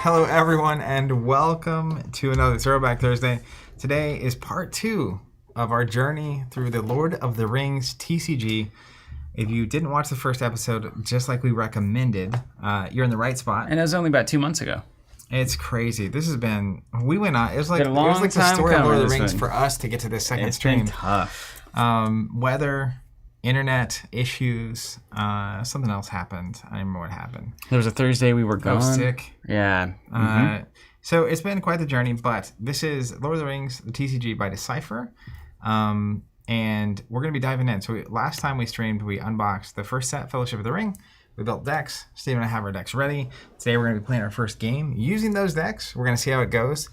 Hello, everyone, and welcome to another Throwback Thursday. Today is part 2 of our journey through the Lord of the Rings TCG. If you didn't watch the first episode, just like we recommended, you're in the right spot. And it was only about 2 months ago. It's crazy. This has been, we went on, it was like the story of Lord of the Rings for us to get to this second stream. It's been tough. Weather, internet issues, something else happened. I don't remember what happened. There was a Thursday we were gone. I was sick. Yeah. So it's been quite the journey, but this is Lord of the Rings, the TCG by Decipher, and we're going to be diving in. So last time we streamed, we unboxed the first set, Fellowship of the Ring. We built decks. Steve and I have our decks ready. Today we're going to be playing our first game. Using those decks, we're going to see how it goes.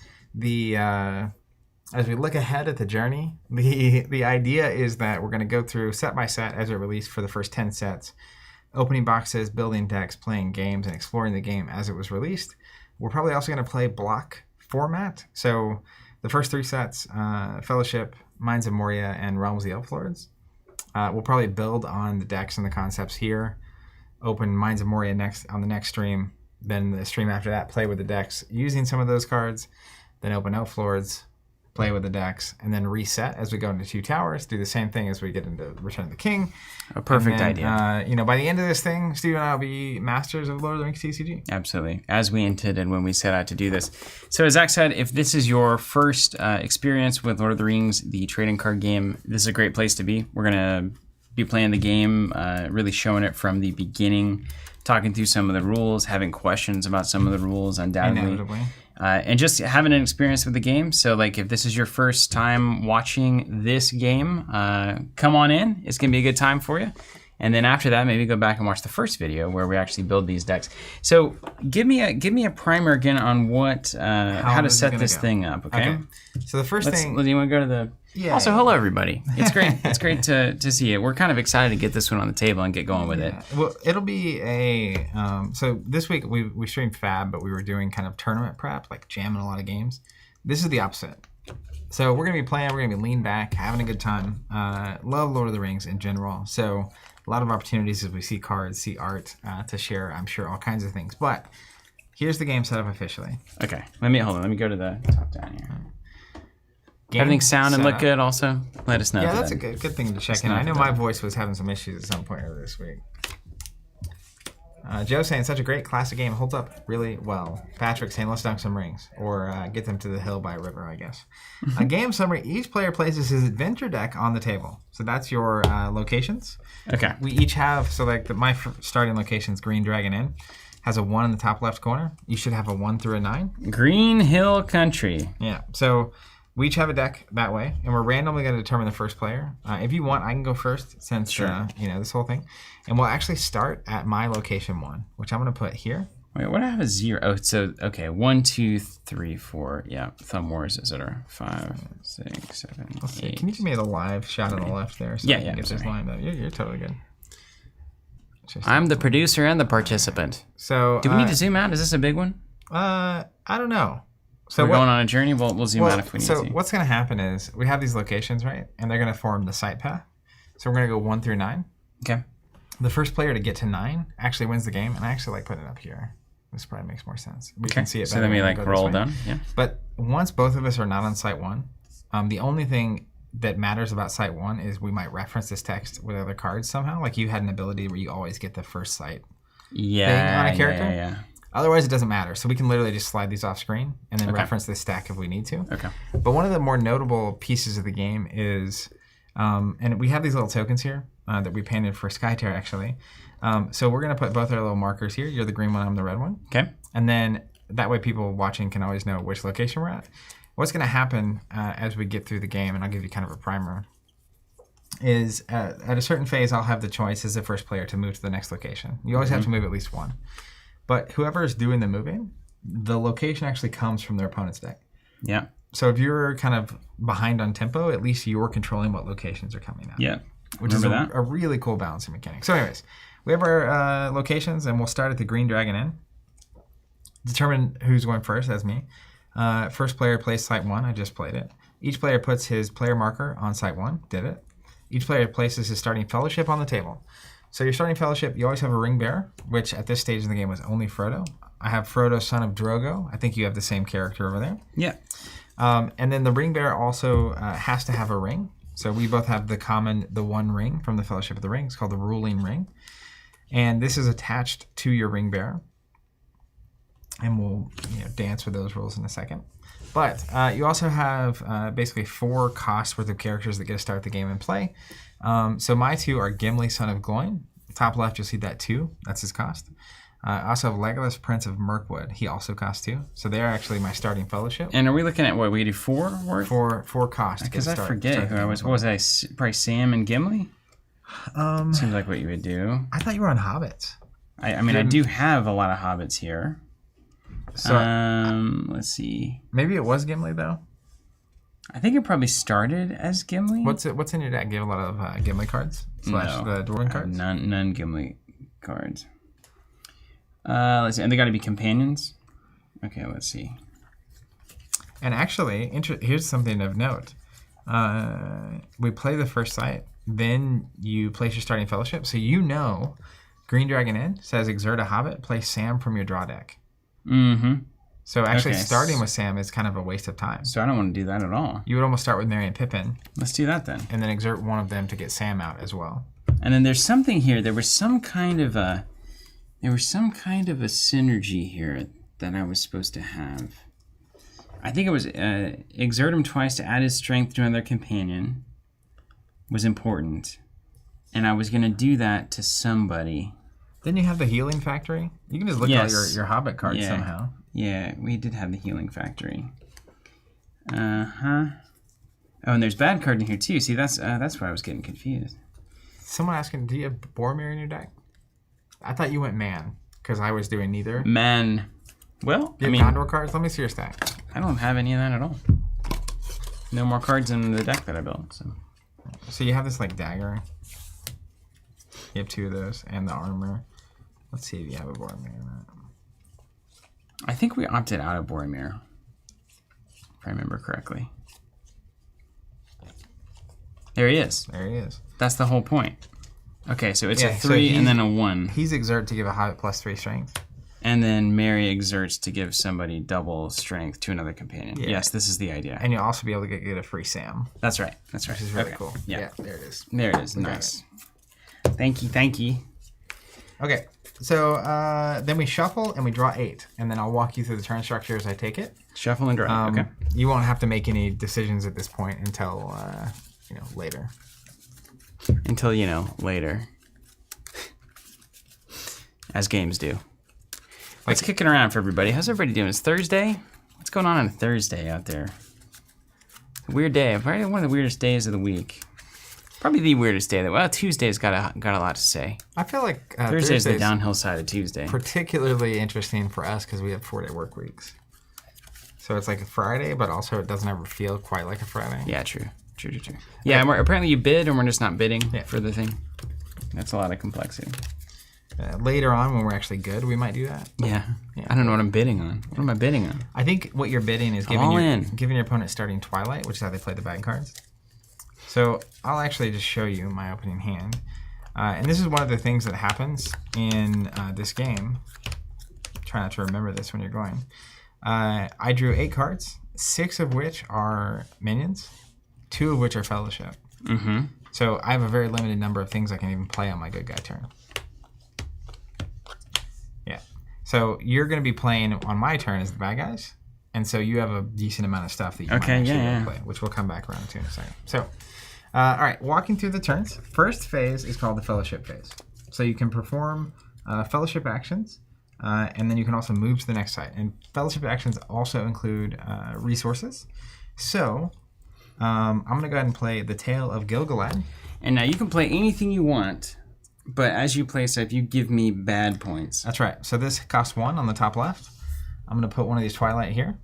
As we look ahead at the journey, the idea is that we're going to go through set by set as it released for the first 10 sets, opening boxes, building decks, playing games, and exploring the game as it was released. We're probably also going to play block format. So the first 3 sets, Fellowship, Mines of Moria, and Realms of the Elf Lords. We'll probably build on the decks and the concepts here, open Mines of Moria on the next stream, then the stream after that, play with the decks using some of those cards, then open Elf Lords, play with the decks, and then reset as we go into 2 towers. Do the same thing as we get into Return of the King. A perfect idea. By the end of this thing, Steve and I will be masters of Lord of the Rings TCG. Absolutely, as we intended when we set out to do this. So as Zach said, if this is your first experience with Lord of the Rings, the trading card game, this is a great place to be. We're going to be playing the game, really showing it from the beginning, talking through some of the rules, having questions about some of the rules, undoubtedly. Inevitably. And just having an experience with the game. So, like, if this is your first time watching this game, come on in. It's going to be a good time for you. And then after that, maybe go back and watch the first video where we actually build these decks. So, give me a primer again on what how to set this thing up. Okay. So the first thing. Do you want to go to the? Yeah. Also, hello everybody. It's great. It's great to see it. We're kind of excited to get this one on the table and get going with it. Well, it'll be a so this week we streamed Fab, but we were doing kind of tournament prep, like jamming a lot of games. This is the opposite. So we're gonna be playing. We're gonna be lean back, having a good time. Love Lord of the Rings in general. So a lot of opportunities as we see cards, see art to share. I'm sure all kinds of things. But here's the game set up officially. Okay. Let me go to the top down here. Everything sound and look good also? Let us know. Yeah, that's a good thing to check in. I know my voice was having some issues at some point over this week. Joe saying, such a great classic game. Holds up really well. Patrick saying, let's dunk some rings. Or get them to the hill by a river, I guess. A game summary. Each player places his adventure deck on the table. So that's your locations. Okay. We each have, so like my starting location's Green Dragon Inn. Has a 1 in the top left corner. You should have a 1 through a 9. Green Hill Country. Yeah. So we each have a deck that way, and we're randomly going to determine the first player. If you want, I can go first since, this whole thing. And we'll actually start at my location 1, which I'm going to put here. Wait, what do I have a 0? Oh, so, okay, 1, 2, 3, 4. Yeah, Thumb Wars, etc. 5, 6, 7, Let's see. 8. Can you give me the live shot on the left there? So Yeah, I can get this lined up. You're totally good. I'm the producer and the participant. So do we need to zoom out? Is this a big one? I don't know. So we're going on a journey. We'll zoom out if we need to. So what's going to happen is we have these locations, right? And they're going to form the site path. So we're going to go 1 through 9. Okay. The first player to get to 9 actually wins the game. And I actually like putting it up here. This probably makes more sense. We can see it better. So then we like roll down. Yeah. But once both of us are not on site 1, the only thing that matters about site 1 is we might reference this text with other cards somehow. Like you had an ability where you always get the first site thing on a character. Yeah. Otherwise, it doesn't matter. So we can literally just slide these off screen and then reference this stack if we need to. Okay. But one of the more notable pieces of the game is, and we have these little tokens here that we painted for Skytear, actually. So we're going to put both our little markers here. You're the green one, I'm the red one. Okay. And then that way people watching can always know which location we're at. What's going to happen as we get through the game, and I'll give you kind of a primer, is at a certain phase, I'll have the choice as the first player to move to the next location. You always have to move at least 1. But whoever is doing the moving, the location actually comes from their opponent's deck. Yeah. So if you're kind of behind on tempo, at least you're controlling what locations are coming out. Yeah. Which is a really cool balancing mechanic. So anyways, we have our locations, and we'll start at the Green Dragon Inn. Determine who's going first, that's me. First player plays site 1, I just played it. Each player puts his player marker on site 1, did it. Each player places his starting fellowship on the table. So your starting fellowship, you always have a ring bearer, which at this stage in the game was only Frodo. I have Frodo, son of Drogo. I think you have the same character over there. Yeah. And then the ring bearer also has to have a ring. So we both have the one ring from the Fellowship of the Ring. It's called the ruling ring. And this is attached to your ring bearer. And we'll dance with those rules in a second. But you also have basically 4 costs worth of characters that get to start the game and play. So my 2 are Gimli, son of Gloin. Top left, you'll see that 2. That's his cost. I also have Legolas, Prince of Mirkwood. He also costs 2. So they're actually my starting fellowship. And are we looking at what? We do 4 worth? 4 costs. Because I forget who I was. What was I? Probably Sam and Gimli? Seems like what you would do. I thought you were on Hobbits. I mean, I do have a lot of Hobbits here. So let's see. Maybe it was Gimli, though. I think it probably started as Gimli. What's in your deck? Do you have a lot of Gimli cards? Slash the Dwarven cards? None Gimli cards. Let's see. And they got to be companions. Okay, let's see. And actually, here's something of note. We play the first site, then you place your starting fellowship. So Green Dragon Inn says exert a Hobbit, play Sam from your draw deck. Mm-hmm. So actually starting with Sam is kind of a waste of time. So I don't want to do that at all. You would almost start with Merry and Pippin. Let's do that then. And then exert one of them to get Sam out as well. And then there's something here. There was some kind of a synergy here that I was supposed to have. I think it was exert him twice to add his strength to another companion was important. And I was going to do that to somebody. Then you have the Healing Factory. You can just look at your Hobbit cards somehow. Yeah, we did have the Healing Factory. Uh-huh. Oh, and there's bad card in here too. See, that's why I was getting confused. Someone asking, do you have Boromir in your deck? I thought you went man, because I was doing neither. Man. Well, you have Gondor cards? Let me see your stack. I don't have any of that at all. No more cards in the deck that I built. So you have this dagger. You have 2 of those, and the armor. Let's see if you have a Boromir or not. I think we opted out of Boromir, if I remember correctly. There he is. There he is. That's the whole point. Okay, so it's a 3 and then a 1. He's exert to give a Hobbit +3 strength. And then Merry exerts to give somebody double strength to another companion. Yeah. Yes, this is the idea. And you'll also be able to get a free Sam. That's right. Which is really cool. Yeah, there it is. There it is. Nice. Thank you. Okay, so then we shuffle and we draw 8. And then I'll walk you through the turn structure as I take it. Shuffle and draw. Okay. You won't have to make any decisions at this point until, later. Until, later. As games do. Let's kick it around for everybody. How's everybody doing? It's Thursday. What's going on Thursday out there? Weird day. Probably one of the weirdest days of the week. Probably the weirdest day. Tuesday's got a lot to say. I feel like Thursday's the downhill side of Tuesday. Particularly interesting for us because we have 4-day work weeks. So it's like a Friday, but also it doesn't ever feel quite like a Friday. Yeah, true. Yeah, apparently you bid and we're just not bidding for the thing. That's a lot of complexity. Later on, when we're actually good, we might do that. Yeah. I don't know what I'm bidding on. What am I bidding on? I think what you're bidding is giving your opponent starting Twilight, which is how they play the bad cards. So I'll actually just show you my opening hand. And this is one of the things that happens in this game. Try not to remember this when you're going. I drew 8 cards, 6 of which are minions, 2 of which are Fellowship. Mm-hmm. So I have a very limited number of things I can even play on my good guy turn. Yeah. So you're going to be playing on my turn as the bad guys. And so you have a decent amount of stuff that you might actually play, which we'll come back around to in a second. So, all right, walking through the turns. First phase is called the Fellowship phase. So you can perform Fellowship actions, and then you can also move to the next site. And Fellowship actions also include resources. So I'm going to go ahead and play the Tale of Gil-galad. And now you can play anything you want, but as you play stuff, you give me bad points. That's right. So this costs 1 on the top left. I'm going to put one of these Twilight here.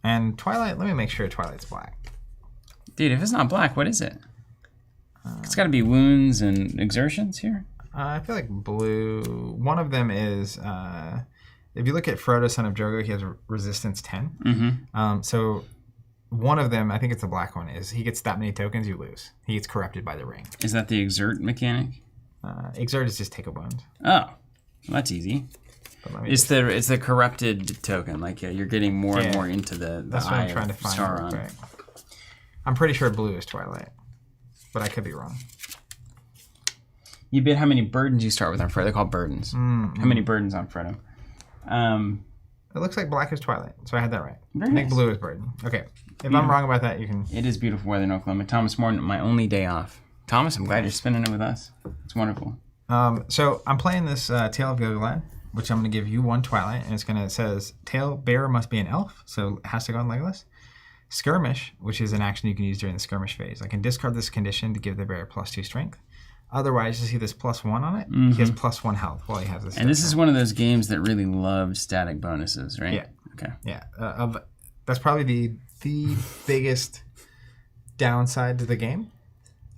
And Twilight, let me make sure Twilight's black. Dude, if it's not black, what is it? It's got to be wounds and exertions here. I feel like blue. One of them is, if you look at Frodo, son of Drogo, he has resistance 10. Mm-hmm. So one of them, I think it's the black one, is he gets that many tokens, you lose. He gets corrupted by the ring. Is that the exert mechanic? Exert is just take a wound. Oh, well, that's easy. It's the corrupted token. Like you're getting more and more into the That's what eye I'm trying to of find. Sauron. Right. I'm pretty sure blue is Twilight, but I could be wrong. You bid how many burdens you start with on Frodo. They're called burdens. How many burdens on Frodo? It looks like black is Twilight, so I had that right. Very I think nice. blue is burden. Okay. If I'm wrong about that, you can... It is beautiful weather in Oklahoma. Thomas Morton, my only day off. Thomas, I'm glad you're spending it with us. It's wonderful. So I'm playing this Tale of Gilgalad, which I'm going to give you 1 Twilight, and it says, Tail Bearer must be an elf, so it has to go on Legolas. Skirmish, which is an action you can use during the skirmish phase. I can discard this condition to give the bearer +2 strength. Otherwise, you see this +1 on it? He has +1 health while he has this. And this is one of those games that really loves static bonuses, right? Yeah. Okay. Yeah. That's probably the biggest downside to the game.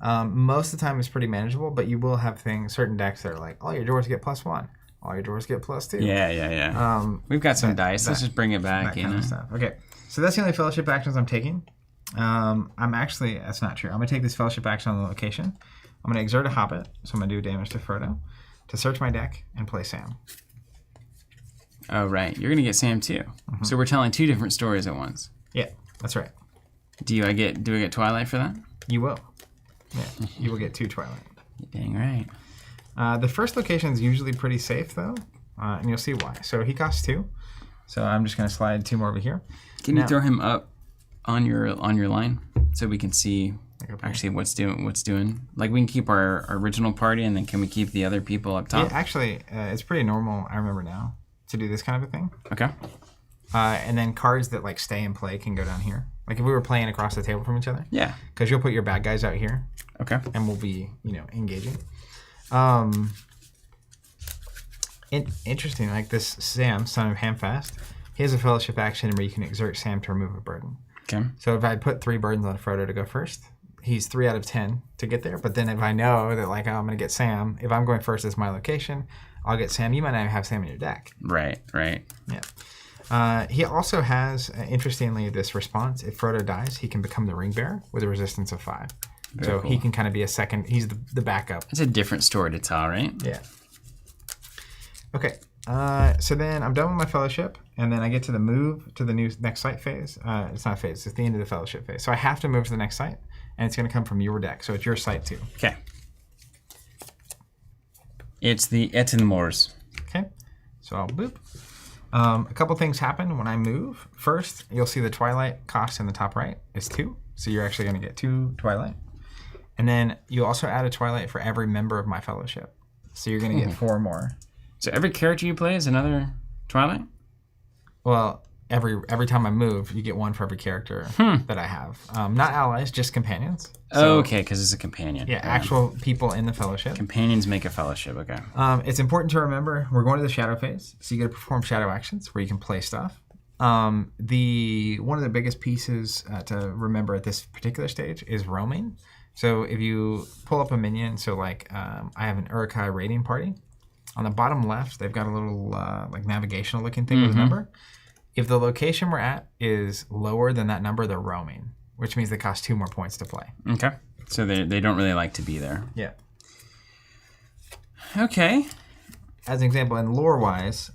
Most of the time it's pretty manageable, but you will have certain decks that are like, all your doors get +1. All your doors get +2. Yeah. We've got some dice. Let's just bring it back. That kind of stuff. Okay. So that's the only fellowship actions I'm taking. That's not true. I'm going to take this fellowship action on the location. I'm going to exert a Hobbit, so I'm going to do damage to Frodo, to search my deck and play Sam. Oh, right. You're going to get Sam too. So we're telling 2 different stories at once. Yeah, that's right. Do I get Twilight for that? You will. Yeah, you will get 2 Twilight. Dang right. The first location is usually pretty safe, though, and you'll see why. So he costs 2, so I'm just going to slide 2 more over here. Can you throw him up on your line so we can see actually what's doing? Like we can keep our original party, and then can we keep the other people up top? Yeah, actually, it's pretty normal. I remember now to do this kind of a thing. Okay. And then cards that like stay in play can go down here. Like if we were playing across the table from each other. Yeah. Because you'll put your bad guys out here. Okay. And we'll be, engaging. Interesting. Like this Sam, son of Hamfast, he has a fellowship action where you can exert Sam to remove a burden. Okay. So if I put 3 burdens on Frodo to go first, he's 3 out of 10 to get there. But then if I know that I'm going to get Sam, if I'm going first as my location, I'll get Sam. You might not have Sam in your deck. Right. Yeah. He also has, interestingly, this response. If Frodo dies, he can become the ring bearer with a resistance of 5. Very cool. He can kind of be a second. He's the backup. It's a different story to tell, right? Yeah. Okay. So then I'm done with my fellowship, and then I get to the move to the next site phase. It's not a phase. It's the end of the fellowship phase. So I have to move to the next site, and it's going to come from your deck. So it's your site too. Okay. It's the Etenmoors. Okay. So I'll boop. A couple things happen when I move. First, you'll see the Twilight cost in the top right is 2. So you're actually going to get 2 Twilight. And then you also add a Twilight for every member of my fellowship. So you're going to get 4 more. So every character you play is another Twilight? Well, every time I move, you get 1 for every character that I have. Not allies, just companions. So, okay, because it's a companion. Yeah, actual people in the fellowship. Companions make a fellowship, okay. It's important to remember, we're going to the shadow phase, so you get to perform shadow actions where you can play stuff. One of the biggest pieces to remember at this particular stage is roaming. So if you pull up a minion, so I have an Uruk-hai raiding party. On the bottom left, they've got a little navigational looking thing with a number. If the location we're at is lower than that number, they're roaming, which means they cost 2 more points to play. Okay. So they don't really like to be there. Yeah. Okay. As an example, and lore-wise,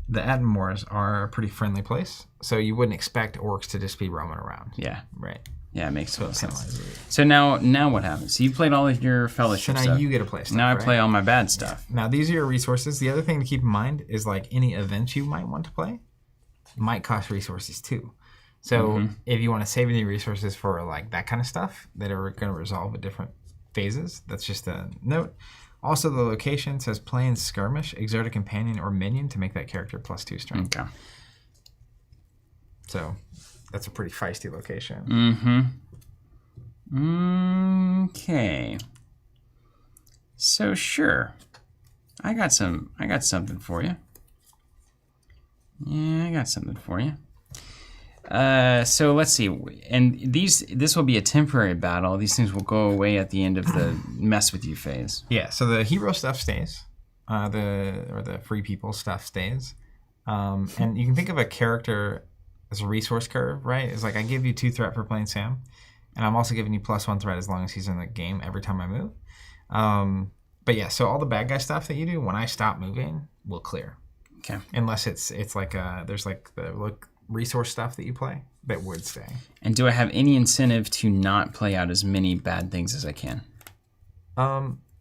the Etenmoors are a pretty friendly place, so you wouldn't expect orcs to just be roaming around. Yeah. Right. Yeah, it makes total sense. So now what happens? So you played all of your fellowship stuff. So now you get to play stuff, Now I play all my bad stuff. Now these are your resources. The other thing to keep in mind is any events you might want to play might cost resources too. So if you want to save any resources for that kind of stuff that are going to resolve at different phases, that's just a note. Also, the location says play in skirmish, exert a companion or minion to make that character +2 strength. Okay. So that's a pretty feisty location. Okay. So sure, I got something for you. Yeah, I got something for you. So let's see, and this will be a temporary battle. These things will go away at the end of the mess with you phase. Yeah. So the hero stuff stays, the free people stuff stays, and you can think of a character as a resource curve, right? It's I give you 2 threat for playing Sam, and I'm also giving you +1 threat as long as he's in the game every time I move. But yeah, so all the bad guy stuff that you do when I stop moving will clear. Okay. Unless it's like there's like the resource stuff that you play that would stay. And do I have any incentive to not play out as many bad things as I can?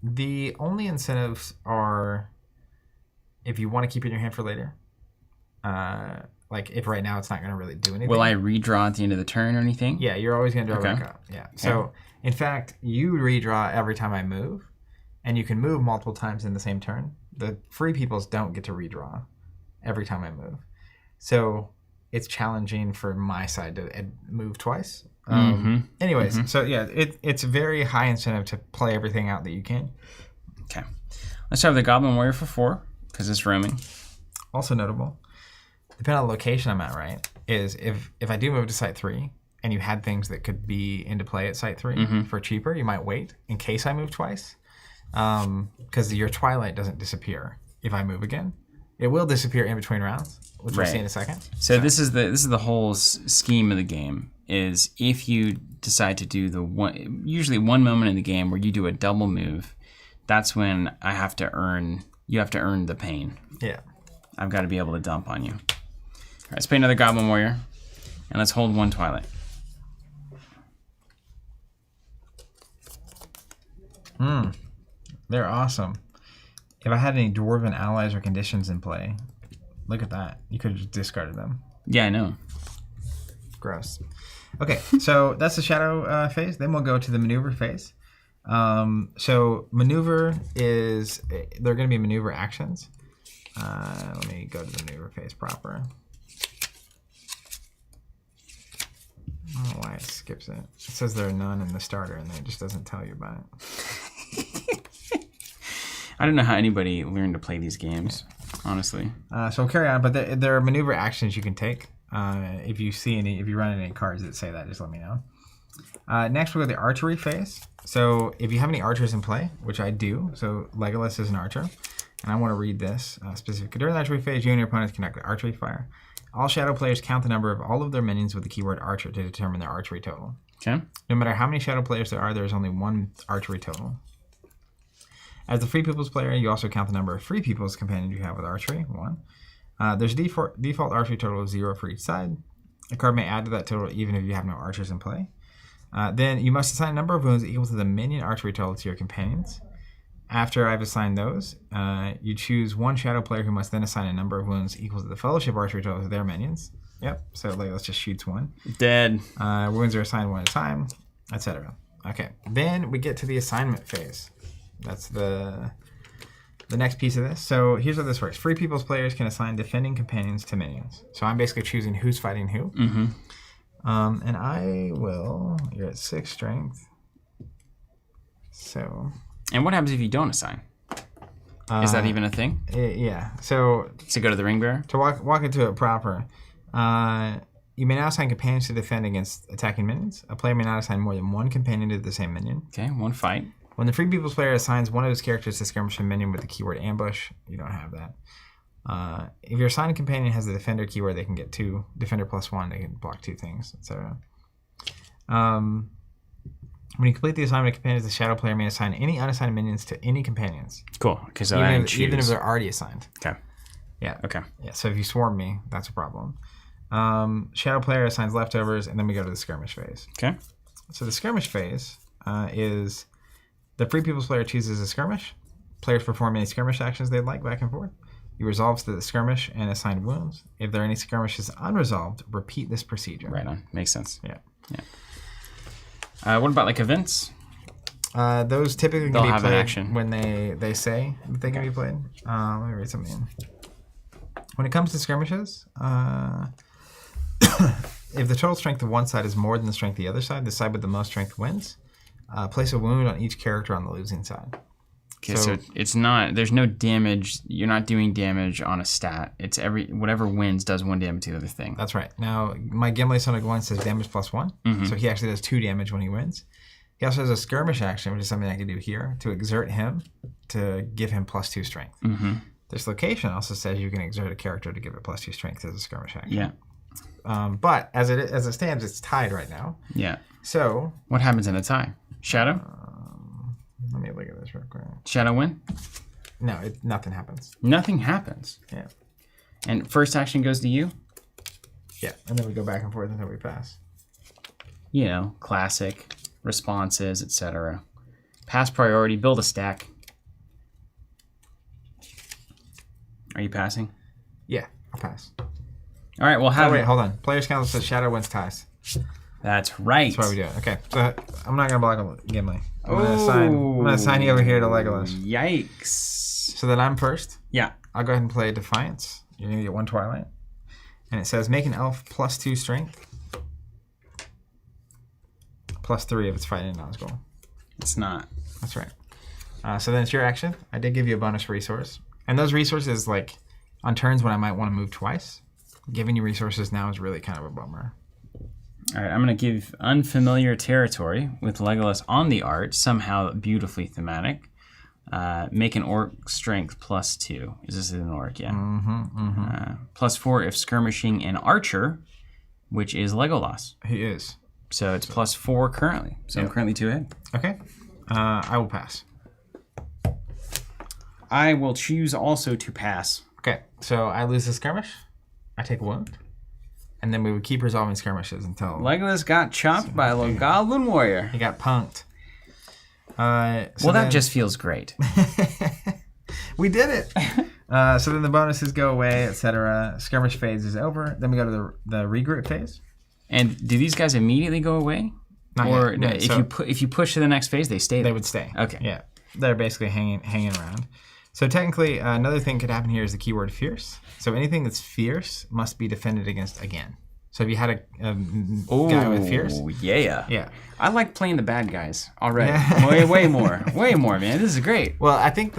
The only incentives are if you want to keep it in your hand for later. Like if right now it's not going to really do anything. Will I redraw at the end of the turn or anything? Yeah, you're always going to draw Okay. back up. Yeah. So in fact, you redraw every time I move, and you can move multiple times in the same turn. The free peoples don't get to redraw every time I move. So it's challenging for my side to move twice. Anyways, so yeah, it's a very high incentive to play everything out that you can. Okay. Let's start with the Goblin Warrior for 4, because it's roaming. Also notable, depending on the location I'm at, right, is if I do move to Site 3 and you had things that could be into play at Site 3 for cheaper, you might wait in case I move twice. Because your Twilight doesn't disappear if I move again. It will disappear in between rounds, which we'll see in a second. So this is the whole scheme of the game. Is if you decide to do usually one moment in the game where you do a double move, that's when you have to earn the pain. Yeah. I've got to be able to dump on you. All right, let's play another Goblin Warrior, and let's hold 1 Twilight. They're awesome. If I had any Dwarven allies or conditions in play, look at that. You could have just discarded them. Yeah, I know. Gross. Okay, so that's the shadow phase. Then we'll go to the maneuver phase. So maneuver is, they're going to be maneuver actions. Let me go to the maneuver phase proper. I don't know why it skips it. It says there are none in the starter, and then it just doesn't tell you about it. I don't know how anybody learned to play these games, honestly. So we'll carry on, but there are maneuver actions you can take. If you run any cards that say that, just let me know. Next, we'll go to the archery phase. So if you have any archers in play, which I do, so Legolas is an archer, and I want to read this specifically. During the archery phase, you and your opponents conduct the archery fire. All shadow players count the number of all of their minions with the keyword archer to determine their archery total. Okay. No matter how many shadow players there is only one archery total. As the free people's player, you also count the number of free people's companions you have with archery, 1. There's a default archery total of 0 for each side. A card may add to that total even if you have no archers in play. Then you must assign a number of wounds equal to the minion archery total to your companions. After I've assigned those, you choose one shadow player who must then assign a number of wounds equal to the fellowship archery total to their minions. Yep, so Legolas just shoots 1. Dead. Wounds are assigned 1 at a time, etc. Okay, then we get to the assignment phase. That's the next piece of this. So here's how this works. Free people's players can assign defending companions to minions. So I'm basically choosing who's fighting who. And I will... You're at 6 strength. So... And what happens if you don't assign? Is that even a thing? Yeah. So... To go to the ring bearer? To walk into it proper. You may now assign companions to defend against attacking minions. A player may not assign more than 1 companion to the same minion. Okay, 1 fight. When the free people's player assigns one of his characters to skirmish a minion with the keyword ambush, you don't have that. If your assigned companion has the defender keyword, they can get 2. Defender +1, they can block 2 things, etc. When you complete the assignment of companions, the shadow player may assign any unassigned minions to any companions. Cool. Okay, so even if they're already assigned. Okay. Yeah. Okay. Yeah. So if you swarm me, that's a problem. Shadow player assigns leftovers, and then we go to the skirmish phase. Okay. So the skirmish phase is the free people's player chooses a skirmish. Players perform any skirmish actions they'd like back and forth. You resolve the skirmish and assign wounds. If there are any skirmishes unresolved, repeat this procedure. Right on. Makes sense. Yeah. What about like events? Those typically They'll can be have an played action. when they say that they can be played. Let me read something. When it comes to skirmishes, if the total strength of one side is more than the strength of the other side, the side with the most strength wins. Place a wound on each character on the losing side. Okay, so it's not, there's no damage. You're not doing damage on a stat. It's whatever wins does 1 damage to the other thing. That's right. Now, my Gimli Son of Gwen says damage +1. So he actually does 2 damage when he wins. He also has a skirmish action, which is something I can do here, to exert him to give him +2 strength. This location also says you can exert a character to give it +2 strength as a skirmish action. Yeah. But as it stands, it's tied right now. Yeah. So what happens in a tie? Shadow? Let me look at this real quick. Shadow win? No, nothing happens. Nothing happens. Yeah. And first action goes to you? Yeah, and then we go back and forth until we pass. You know, classic, responses, etc. Pass priority, build a stack. Are you passing? Yeah, I'll pass. All right, we'll have... Oh, wait, hold on. Players Council says Shadow wins ties. That's right. That's why we do it. Okay, so I'm not going to block Gimli. I'm going to assign you over here to Legolas. Yikes. So then I'm first. Yeah. I'll go ahead and play Defiance. You're going to get 1 Twilight. And it says make an elf +2 strength. +3 if it's fighting Nazgul. It's not. That's right. So then it's your action. I did give you a bonus resource. And those resources, like, on turns when I might want to move twice, giving you resources now is really kind of a bummer. All right, I'm going to give Unfamiliar Territory with Legolas on the art, somehow beautifully thematic. Make an orc strength +2. Is this an orc? Yeah. +4 if skirmishing an archer, which is Legolas. He is. So it's +4 currently. So I'm currently 2 ahead. Okay. I will pass. I will choose also to pass. Okay, so I lose the skirmish. I take a wound. And then we would keep resolving skirmishes until... Legolas got chopped by a little goblin warrior. He got punked. That just feels great. We did it. So then the bonuses go away, etc. Skirmish phase is over. Then we go to the regroup phase. And do these guys immediately go away? Not or yet. if you push to the next phase, they stay there? They would stay. Okay. Yeah. They're basically hanging around. So technically, another thing could happen here is the keyword fierce. So anything that's fierce must be defended against again. So if you had a guy with fierce. Yeah. I like playing the bad guys already. way more, man. This is great. Well, I think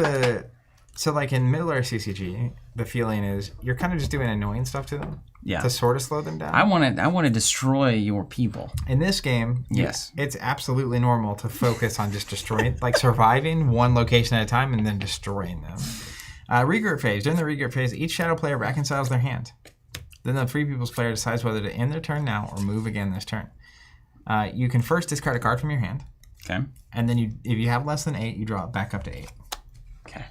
so like in Middle Earth CCG, the feeling is you're kind of just doing annoying stuff to them. Yeah. To sort of slow them down. I want to destroy your people. In this game, yes, it's absolutely normal to focus on just destroying, like surviving one location at a time and then destroying them. Regroup phase. During the regroup phase, each shadow player reconciles their hand. Then the Free People's player decides whether to end their turn now or move again this turn. You can first discard a card from your hand. Okay. And then if you have less than 8, you draw it back up to 8. Okay.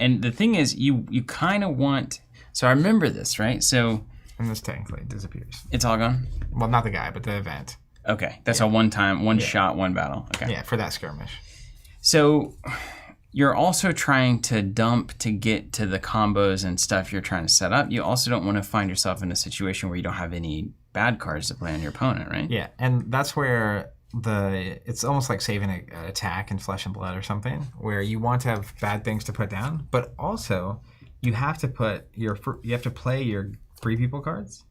And the thing is, you kind of want... So I remember this, right? So... And this technically disappears. It's all gone? Well, not the guy, but the event. Okay. That's a one shot, one battle. Okay. Yeah, for that skirmish. So... You're also trying to dump to get to the combos and stuff you're trying to set up. You also don't want to find yourself in a situation where you don't have any bad cards to play on your opponent, right? Yeah, and that's where it's almost like saving an attack in Flesh and Blood or something, where you want to have bad things to put down, but also you have to play your Free People cards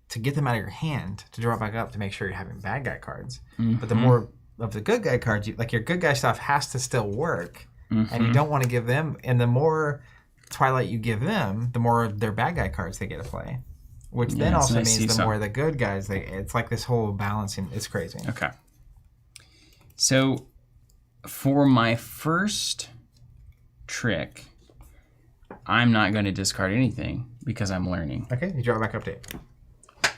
to get them out of your hand to draw back up to make sure you're having bad guy cards. Mm-hmm. But the more of the good guy cards, your good guy stuff has to still work. Mm-hmm. And you don't want to give them, and the more Twilight you give them, the more of their bad guy cards they get to play. Which then also means the more the good guys, it's like this whole balancing, it's crazy. Okay. So, for my first trick, I'm not going to discard anything because I'm learning. Okay, you draw back up to 8.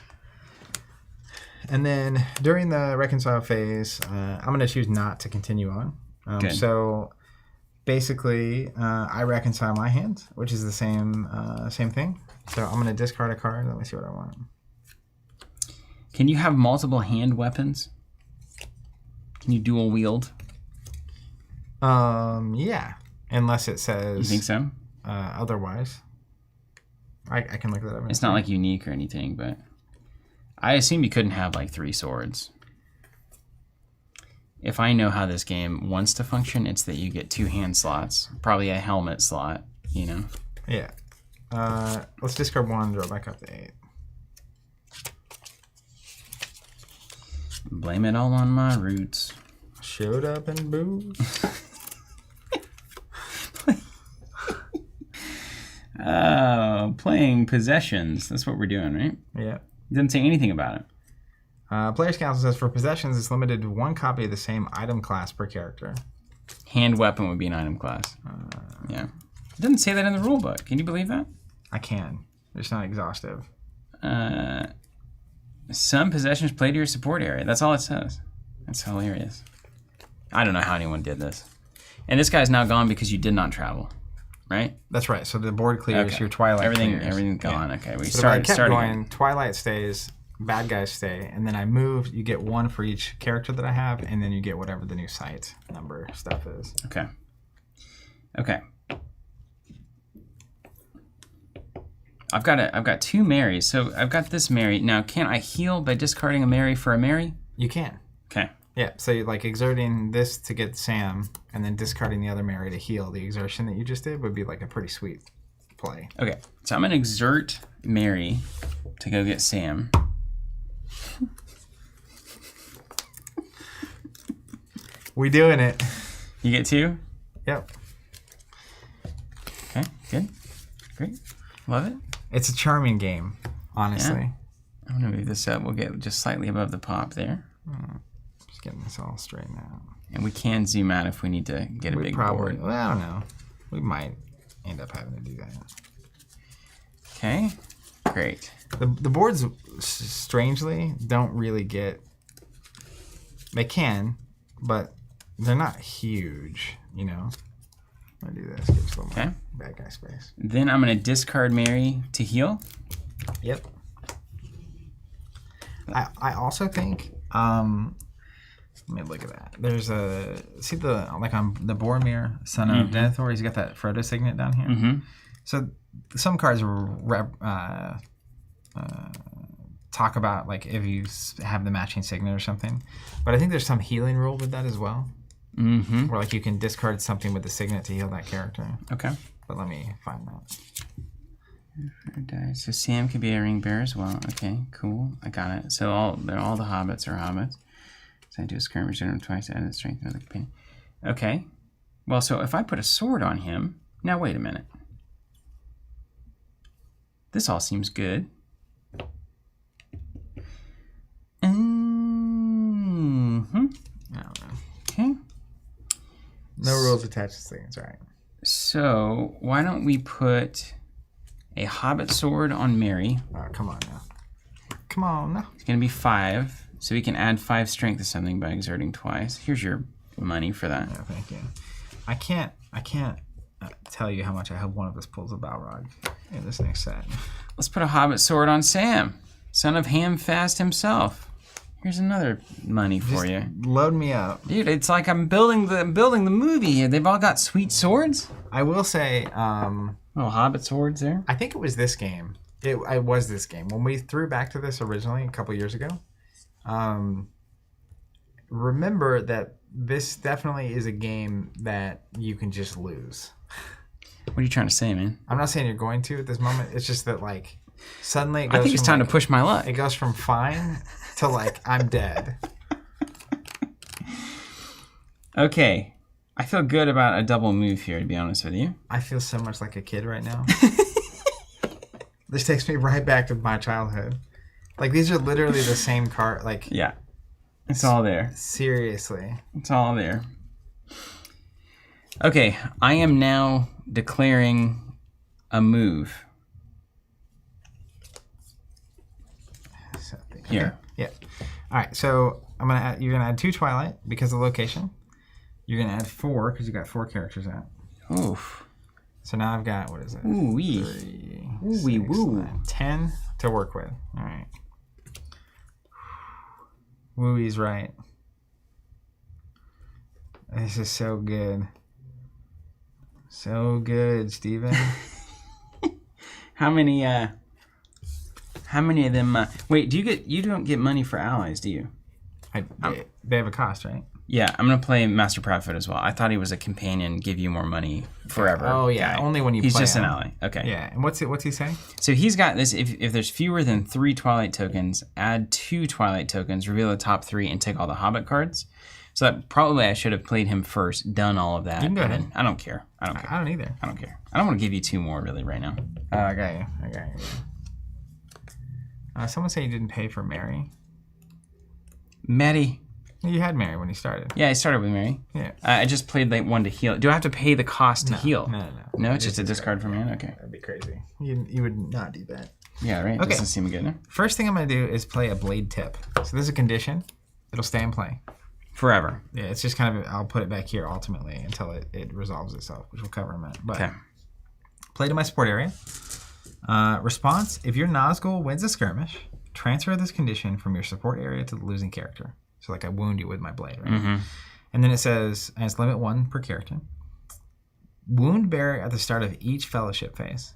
And then during the reconcile phase, I'm going to choose not to continue on. So basically, I reconcile my hand, which is the same thing. So I'm going to discard a card. Let me see what I want. Can you have multiple hand weapons? Can you dual wield? Yeah, unless it says. You think so? Otherwise, I can look that up. It's not like unique or anything, but I assume you couldn't have like 3 swords. If I know how this game wants to function, it's that you get 2 hand slots, probably a helmet slot, you know? Yeah. Let's discard 1, draw back up to 8. Blame it all on my roots. Showed up and booze. Playing possessions. That's what we're doing, right? Yeah. Didn't say anything about it. Players Council says for possessions, it's limited to 1 copy of the same item class per character. Hand weapon would be an item class. Yeah. It doesn't say that in the rule book. Can you believe that? I can. It's not exhaustive. Some possessions play to your support area. That's all it says. That's hilarious. I don't know how anyone did this. And this guy's now gone because you did not travel. right? That's right. So the board clears, your Twilight clears. Everything's gone. Okay, we So I kept going. again. Twilight stays, bad guys stay, and then I moved. You get 1 for each character that I have, and then you get whatever the new site number stuff is. Okay. Okay. I've got 2 Marys. So I've got this Mary. Now, can I heal by discarding a Mary for a Mary? You can. Okay. Yeah, so you're like exerting this to get Sam, and then discarding the other Mary to heal. The exertion that you just did would be like a pretty sweet play. Okay, so I'm gonna exert Mary to go get Sam. We doing it. You get 2? Yep. Okay, good. Great. Love it. It's a charming game, honestly. Yeah. I'm gonna move this up. We'll get just slightly above the pop there. Just getting this all straightened out. And we can zoom out if we need to get a big board. Well, I don't know. We might end up having to do that. Okay, great. The boards, strangely, don't really get... They can, but they're not huge, you know? I'm going to do this. Give us a little more bad guy space. Then I'm going to discard Mary to heal. Yep. I also think... let me look at that. There's a... See the... Like on the Boromir, Son of Denethor, he's got that Frodo signet down here. Mm-hmm. So some cards talk about like if you have the matching signet or something, but I think there's some healing rule with that as well, where like you can discard something with the signet to heal that character. Okay, but let me find that. So Sam could be a ring bearer as well. Okay, cool. I got it. So all the hobbits are hobbits. So I do a skirmish them twice, add the strength of the companion. Okay. Well, so if I put a sword on him, now wait a minute. This all seems good. I don't know. Okay. No rules attached to things, all right. So why don't we put a hobbit sword on Mary? Oh, come on now. Come on now. It's going to be 5, so we can add 5 strength to something by exerting twice. Here's your money for that. Yeah, thank you. I can't tell you how much I hope one of us pulls a Balrog in this next set. Let's put a hobbit sword on Sam, son of Hamfast himself. Here's another money for you. Load me up, dude. It's like I'm building the movie here. They've all got sweet swords. I will say, little hobbit swords there. I think it was this game. It was this game when we threw back to this originally a couple years ago. Remember that this definitely is a game that you can just lose. What are you trying to say, man? I'm not saying you're going to at this moment. It's just that like suddenly it goes I think it's time to push my luck. It goes from fine to like I'm dead. Okay. I feel good about a double move here, to be honest with you. I feel so much like a kid right now. This takes me right back to my childhood. Like these are literally the same card. Like yeah, it's all there. Seriously, it's all there. Okay, I am now declaring a move. Here. Yeah. All right. So I'm gonna add. You're gonna add 2 Twilight because of the location. You're gonna add 4 because you got 4 characters out. Oof. So now I've got what is it? Ooh wee. 3, Ooh wee woo. 10 to work with. All right. Wooey's right. This is so good. So good, Steven. How many of them wait, you don't get money for allies, do you? They have a cost, right? Yeah, I'm gonna play Master Proudfoot as well. I thought he was a companion, give you more money forever. Oh yeah, guy. Only when you he's play just him. An ally. Okay. Yeah, and what's he saying? So he's got this, if there's fewer than 3 Twilight tokens, add 2 Twilight tokens, reveal the top 3, and take all the Hobbit cards. So that probably I should have played him first, done all of that. You can go ahead. I don't care. I don't either. I don't care. I don't want to give you 2 more really right now. Oh, I got you. Someone said you didn't pay for Mary. Mary. You had Mary when you started. Yeah, I started with Mary. Yeah. I just played like 1 to heal. Do I have to pay the cost to heal? No. No, it's just a discard for Mary? Okay. That'd be crazy. You would not do that. Yeah, right? Okay. Doesn't seem good, no? First thing I'm going to do is play a Blade Tip. So this is a condition. It'll stay in play. Forever. Yeah, it's just kind of, I'll put it back here ultimately until it resolves itself, which we'll cover in a minute. But okay. Play to my support area. Response, if your Nazgul wins a skirmish, transfer this condition from your support area to the losing character. So like I wound you with my blade, right? Mm-hmm. And then it says, and it's limit 1 per character. Wound bearer at the start of each fellowship phase.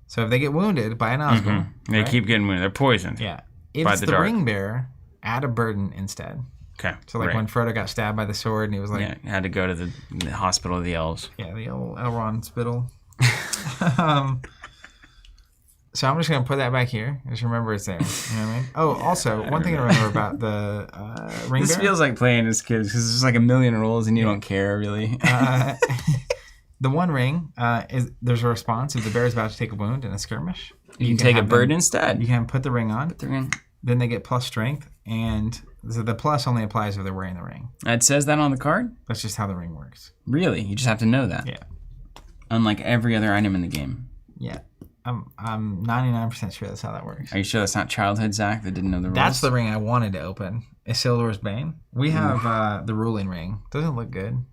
So if they get wounded by a Nazgul, They keep getting wounded. They're poisoned. yeah. If By it's the the dark. ring bearer, add a burden instead. Okay. So like when Frodo got stabbed by the sword and he was like, yeah, had to go to the hospital of the elves. yeah, the old Elrond spittle. So I'm just going to put that back here. Just remember it's there. You know what I mean? Oh, also, one thing to remember about the ring This bearer. feels like playing as kids because there's like a million rules and you don't care really. The one ring is there's a response if the bear is about to take a wound in a skirmish. You can take a have bird them- instead. You can put the ring on. The ring. Then they get plus strength, and so the plus only applies if they're wearing the ring. It says that on the card? That's just how the ring works. Really? You just have to know that. Yeah. Unlike every other item in the game. Yeah. I'm 99% sure that's how that works. Are you sure that's not childhood Zach that didn't know the rules? That's the ring I wanted to open. Isildur's Bane. We have the ruling ring. Doesn't look good.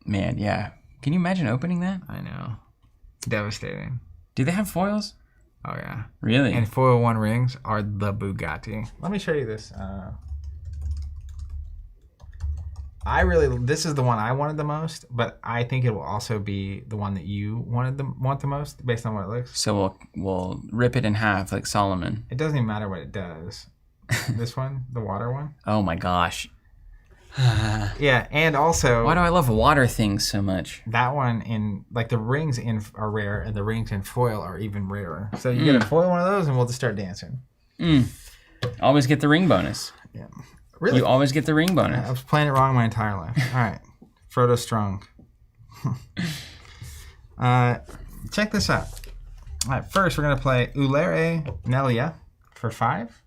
Man, yeah. Can you imagine opening that? I know. Devastating. Do they have foils? Oh, yeah. Really? And foil 1 rings are the Bugatti. Let me show you this. This is the one I wanted the most, but I think it will also be the one that you want the most based on what it looks. So we'll rip it in half like Solomon. It doesn't even matter what it does. This one, the water one. Oh my gosh. Yeah, and also Why do I love water things so much? that one in like the rings in are rare and the rings in foil are even rarer. So you get a foil one of those and we'll just start dancing. Always get the ring bonus. Yeah. Really? You always get the ring I bonus. was playing it wrong my entire life. All right. Frodo Strong. Check this out. All right, first we're going to play Ulere Nelia for 5.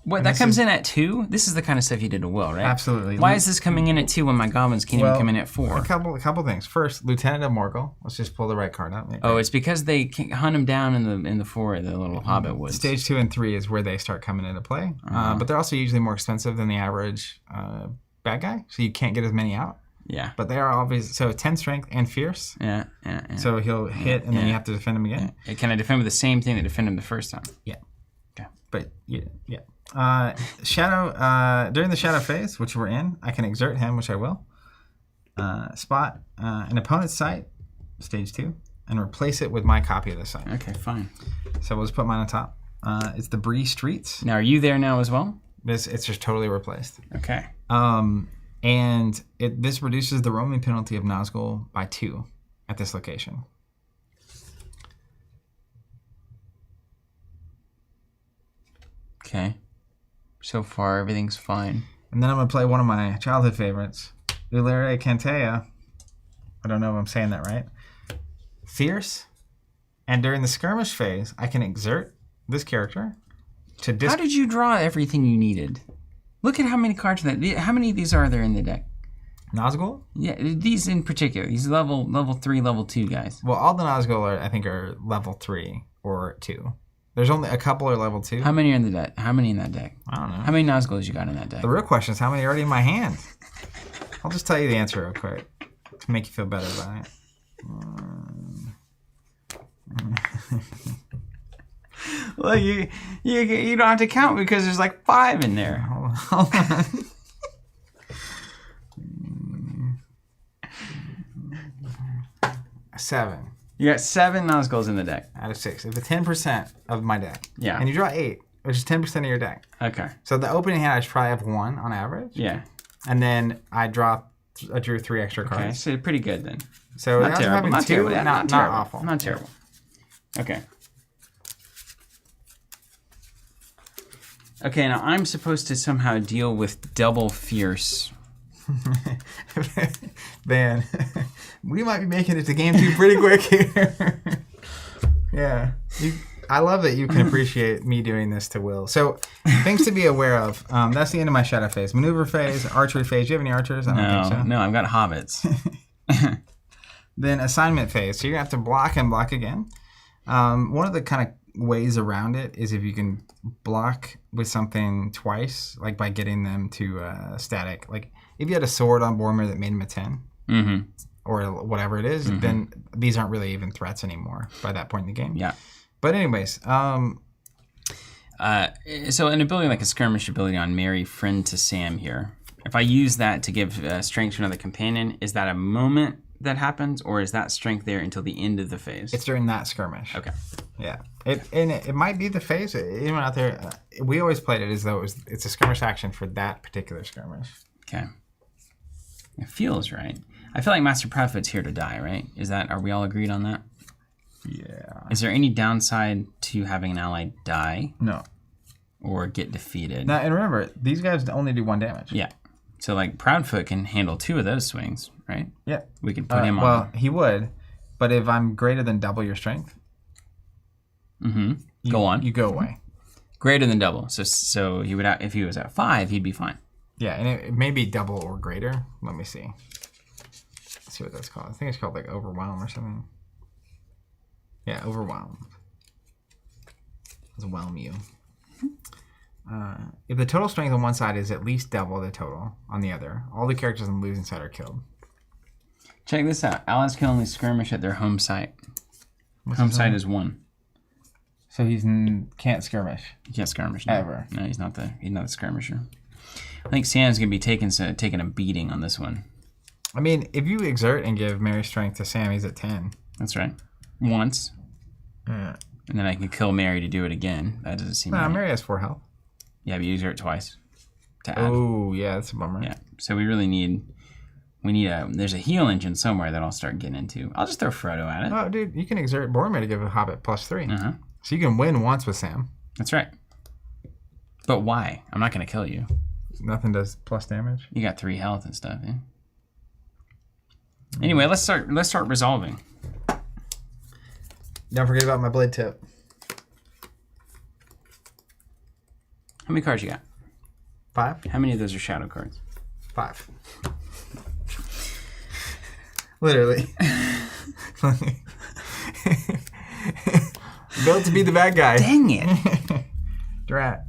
What, And that this comes is- in at 2? This is the kind of stuff you did to Will, right? Absolutely. Why is this coming in at 2 when my goblins can't even come in at 4? A couple things. First, Lieutenant of Morgul. Let's just pull the right card up. Oh, it's because they can't hunt him down in the 4, the little hobbit woods. Stage 2 and 3 is where they start coming into play. But they're also usually more expensive than the average bad guy, so you can't get as many out. Yeah. But they are obvious. So 10 strength and fierce. Yeah. So he'll hit and then you have to defend him again. Can I defend with the same thing that defended him the first time? Yeah. Okay. But yeah. Shadow during the shadow phase, which we're in, I can exert him, which I will. Spot an opponent's site, stage 2, and replace it with my copy of the site. Okay, fine. So we'll just put mine on top. It's the Bree Streets. Now, are you there now as well? It's just totally replaced. Okay. And this reduces the roaming penalty of Nazgul by 2 at this location. Okay. So far, everything's fine. And then I'm going to play one of my childhood favorites, Ulere Cantea. I don't know if I'm saying that right. Fierce. And during the skirmish phase, I can exert this character to How did you draw everything you needed? Look at how many cards how many of these are there in the deck? Nazgul? Yeah, these in particular. These level 3, level 2 guys. Well, all the Nazgul I think are level 3 or 2. There's only a couple are level 2. How many are in the deck? How many in that deck? I don't know. How many Nazguls you got in that deck? The real question is how many are already in my hand? I'll just tell you the answer real quick to make you feel better about it. Well, you don't have to count because there's like 5 in there. Hold on. 7 You got 7 Nazguls in the deck. out of 6. It's 10% of my deck. Yeah. And you draw 8, which is 10% of your deck. Okay. So the opening hand, I should probably have 1 on average. Yeah. And then I drew 3 extra cards. Okay. So pretty good then. So Not now terrible. having Not 2, terrible. Yeah, not terrible. awful. Not terrible. Okay. Okay, now I'm supposed to somehow deal with double fierce. Man, we might be making it to game 2 pretty quick here. Yeah. I love that you can appreciate me doing this to Will. So, things to be aware of. That's the end of my shadow phase. Maneuver phase, archery phase. Do you have any archers? I don't think so. No, I've got hobbits. Then assignment phase. So, you're going to have to block and block again. One of the kind of ways around it is if you can block with something twice, like by getting them to static. Like, if you had a sword on Boromir that made him a 10, or whatever it is, then these aren't really even threats anymore by that point in the game. Yeah. But anyways, so an ability like a skirmish ability on Mary, friend to Sam here. If I use that to give strength to another companion, is that a moment that happens, or is that strength there until the end of the phase? it's during that skirmish. Okay. Yeah. It might be the phase. Anyone out there, we always played it as though it's a skirmish action for that particular skirmish. Okay. It feels right. I feel like Master Proudfoot's here to die, right? Are we all agreed on that? Yeah. Is there any downside to having an ally die No. or get defeated? Now, and remember, these guys only do 1 damage. Yeah. So like Proudfoot can handle 2 of those swings, right? Yeah. We can put him on. Well, he would, but if I'm greater than double your strength, go on. You go away. Greater than double. So he would if he was at 5, he'd be fine. Yeah, and it may be double or greater. Let me see. Let's see what that's called. I think it's called like overwhelm or something. Yeah, overwhelmed. Let's whelm you. If the total strength on one side is at least double the total on the other, all the characters on the losing side are killed. Check this out. Allies can only skirmish at their home site. Home site is 1. So he can't skirmish. He can't skirmish. No. Ever. No, he's not the skirmisher. I think Sam's gonna be taking a beating on this one. I mean, if you exert and give Mary strength to Sam, he's at 10. That's right. Once. Yeah. And then I can kill Mary to do it again. That doesn't seem right. Mary has 4 health. Yeah, but you exert twice to add. Oh, yeah, that's a bummer. Yeah. So we really need there's a heal engine somewhere that I'll start getting into. I'll just throw Frodo at it. Oh, dude, you can exert Boromir to give a Hobbit +3. Uh-huh. So you can win once with Sam. That's right. But why? I'm not gonna kill you. Nothing does plus damage. You got 3 health and stuff, yeah? Anyway, let's start resolving. Don't forget about my blade tip. How many cards you got? 5? How many of those are shadow cards? 5. Literally. Built to be the bad guy. Dang it. Drat.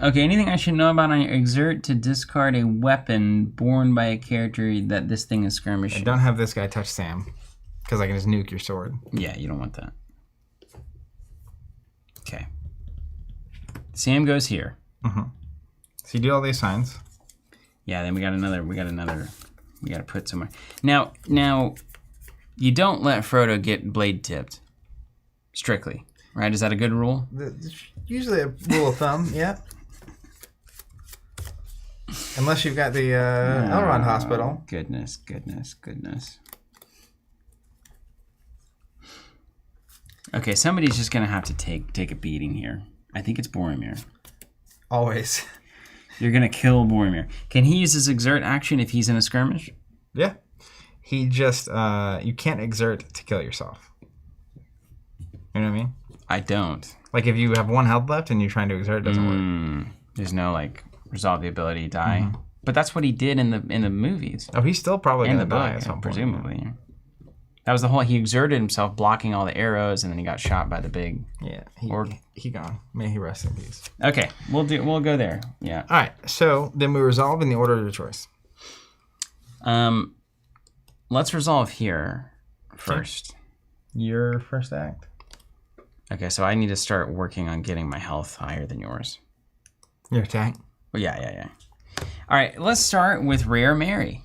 Okay, anything I should know about on your exert to discard a weapon borne by a character that this thing is skirmishing? Don't have this guy touch Sam, because I can just nuke your sword. Yeah, you don't want that. Okay. Sam goes here. Mm-hmm. So you do all these signs. Yeah, then we got to put somewhere. Now, you don't let Frodo get blade tipped. Strictly. Right? Is that a good rule? Usually a rule of thumb, yeah. Unless you've got the Elrond Hospital. Goodness. Okay, somebody's just going to have to take a beating here. I think it's Boromir. Always. You're going to kill Boromir. Can he use his exert action if he's in a skirmish? Yeah. He just, you can't exert to kill yourself. You know what I mean? I don't. Like if you have 1 health left and you're trying to exert, it doesn't work. There's no resolve the ability, die. But that's what he did in the movies. Oh, he's still probably in going the to die book, at some point. presumably. That was the whole. He exerted himself, blocking all the arrows, and then he got shot by the big. Yeah, he gone. May he rest in peace. Okay, we'll go there. Yeah. All right. So then we resolve in the order of your choice. Let's resolve here first. Your first act. Okay, so I need to start working on getting my health higher than yours. Your attack. Well, yeah. All right, let's start with Rare Mary.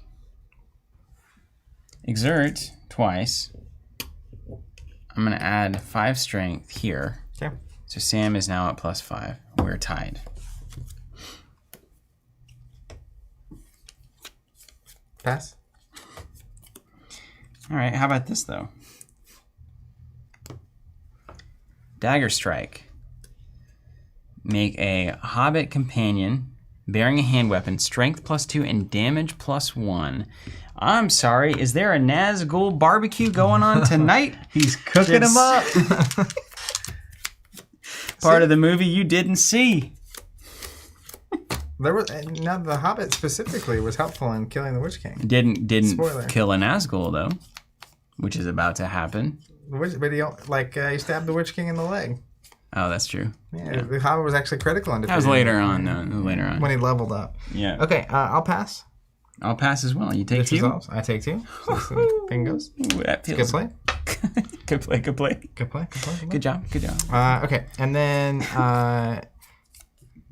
Exert twice. I'm going to add 5 strength here. Okay. So Sam is now at +5. We're tied. Pass. All right, how about this, though? Dagger Strike. Make a Hobbit companion bearing a hand weapon, strength +2 and damage +1. I'm sorry, is there a Nazgul barbecue going on tonight? He's cooking him up. Part of the movie you didn't see. There was now the Hobbit specifically was helpful in killing the Witch King. Didn't Spoiler. kill a Nazgul though, which is about to happen. But he stabbed the Witch King in the leg. Oh, that's true. Yeah, the Hobbit was actually critical in defeating That was later on. No, later on. when he leveled up. Yeah. Okay, I'll pass. I'll pass as well. You take This 2. resolves. I take 2. So this thing goes. Ooh, that Good feels play. Good play. Good play. Good play. Good play. Good job. Good job. Okay, and then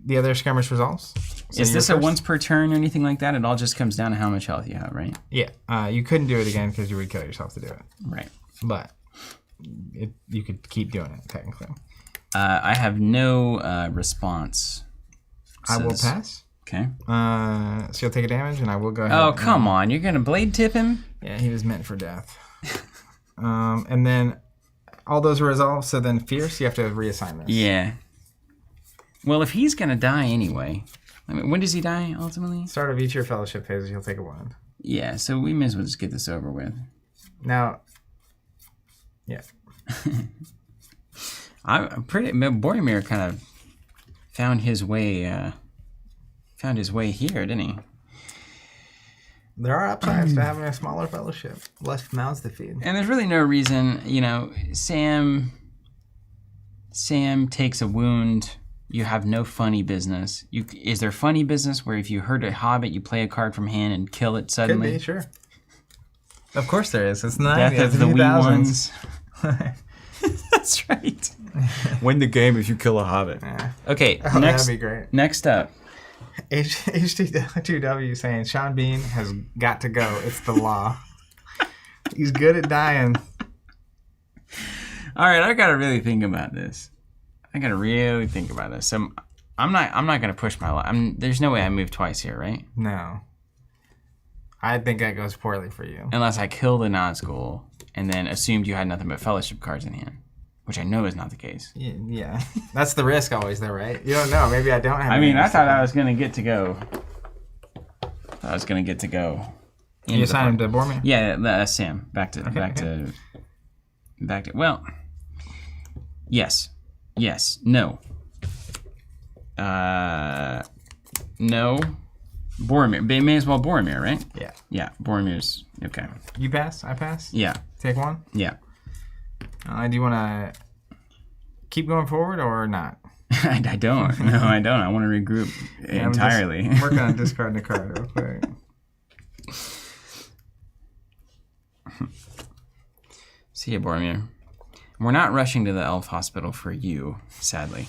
the other skirmish resolves. So Is this you're a first. once per turn or anything like that? It all just comes down to how much health you have, right? Yeah. You couldn't do it again because you would kill yourself to do it. Right. But you could keep doing it technically. I have no response. I will pass. Okay. So you'll take a damage, and I will go ahead. Oh, come on. You're going to blade tip him? Yeah, he was meant for death. And then all those are resolved, so then Fierce, you have to reassign this. Yeah. Well, if he's going to die anyway. I mean, when does he die, ultimately? Start of each of your fellowship phases, you'll take a wound. Yeah, so we may as well just get this over with. Now, yeah. Boromir kind of found his way here, didn't he? There are upsides to having a smaller fellowship. Less mouths to feed. And there's really no reason, Sam takes a wound. You have no funny business. Is there funny business where if you hurt a hobbit, you play a card from hand and kill it suddenly? Could be, sure. Of course there is. It's not Death of the wee ones. That's right. Win the game if you kill a hobbit. Yeah. Okay, That'd be great. Next up. HT2W saying Sean Bean has got to go. It's the law. He's good at dying. All right, I got to really think about this. So I'm not going to push my luck. There's no way I move twice here, right? No. I think that goes poorly for you. Unless I killed a Nazgul and then assumed you had nothing but fellowship cards in hand, which I know is not the case. Yeah. That's the risk always, though, right? You don't know. Maybe I don't have I thought I was going to get to go. You assign him to Boromir? Yeah, Sam. Back to. Well, yes, no. No. Boromir. They may as well Boromir, right? Yeah. Yeah, Boromir's okay. You pass? I pass? Yeah. Take one? Yeah. Do you want to keep going forward or not? I don't. No, I don't. I want to regroup entirely. I'm working on discarding the card real quick. See ya, Boromir. We're not rushing to the elf hospital for you, sadly.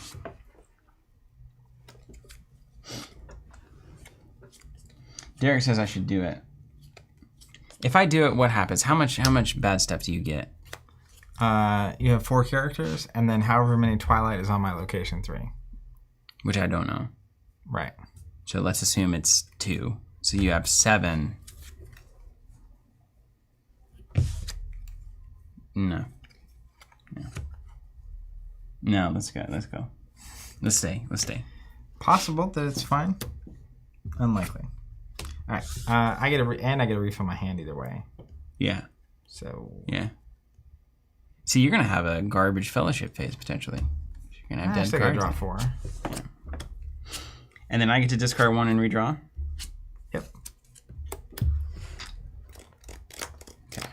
Derek says I should do it. If I do it, what happens? How much bad stuff do you get? You have 4 characters, and then however many Twilight is on my location 3. Which I don't know. Right. So let's assume it's 2. So you have 7. No. No, let's go. Let's stay. Possible that it's fine. Unlikely. All right. I get a refill my hand either way. Yeah. So. Yeah. See, you're gonna have a garbage fellowship phase potentially. You're gonna have dead I cards. draw 4. Yeah. And then I get to discard 1 and redraw. Yep. Okay.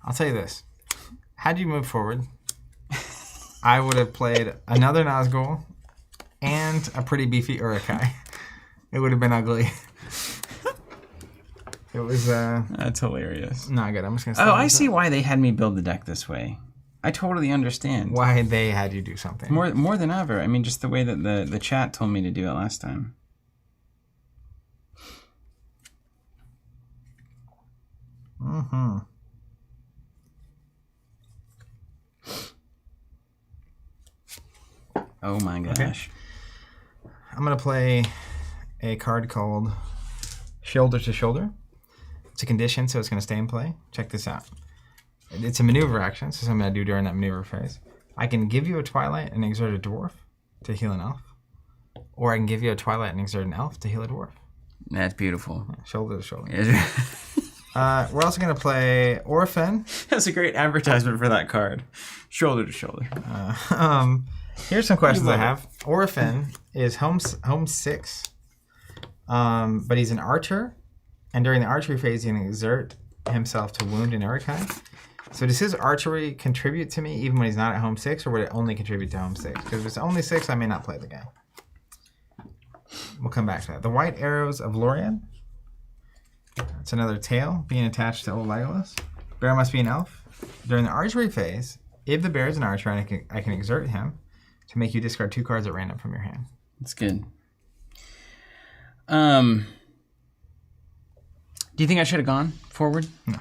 I'll tell you this. Had you moved forward, I would have played another Nazgul and a pretty beefy Urukai. It would have been ugly. It was That's hilarious. not good. I'm just gonna. Oh, I see why they had me build the deck this way. I totally understand. Why they had you do something. More than ever. I mean, just the way that the chat told me to do it last time. Mm-hmm. Oh my gosh. Okay. I'm gonna play a card called Shoulder to Shoulder. It's a condition, so it's gonna stay in play. Check this out. It's a maneuver action, so something I do during that maneuver phase. I can give you a Twilight and exert a Dwarf to heal an Elf. Or I can give you a Twilight and exert an Elf to heal a Dwarf. That's beautiful. Shoulder to shoulder. We're also going to play Orphan. That's a great advertisement for that card. Shoulder to shoulder. Here's some questions I have. Orphan is home 6, but he's an archer. And during the archery phase, he can exert himself to wound an Urukai. So does his archery contribute to me even when he's not at home 6, or would it only contribute to home 6? Because if it's only 6, I may not play the game. We'll come back to that. The White Arrows of Lorien. That's another tail being attached to old Legolas. Bear must be an elf. During the archery phase, if the bear is an archer, I can exert him to make you discard 2 cards at random from your hand. That's good. Do you think I should have gone forward? No.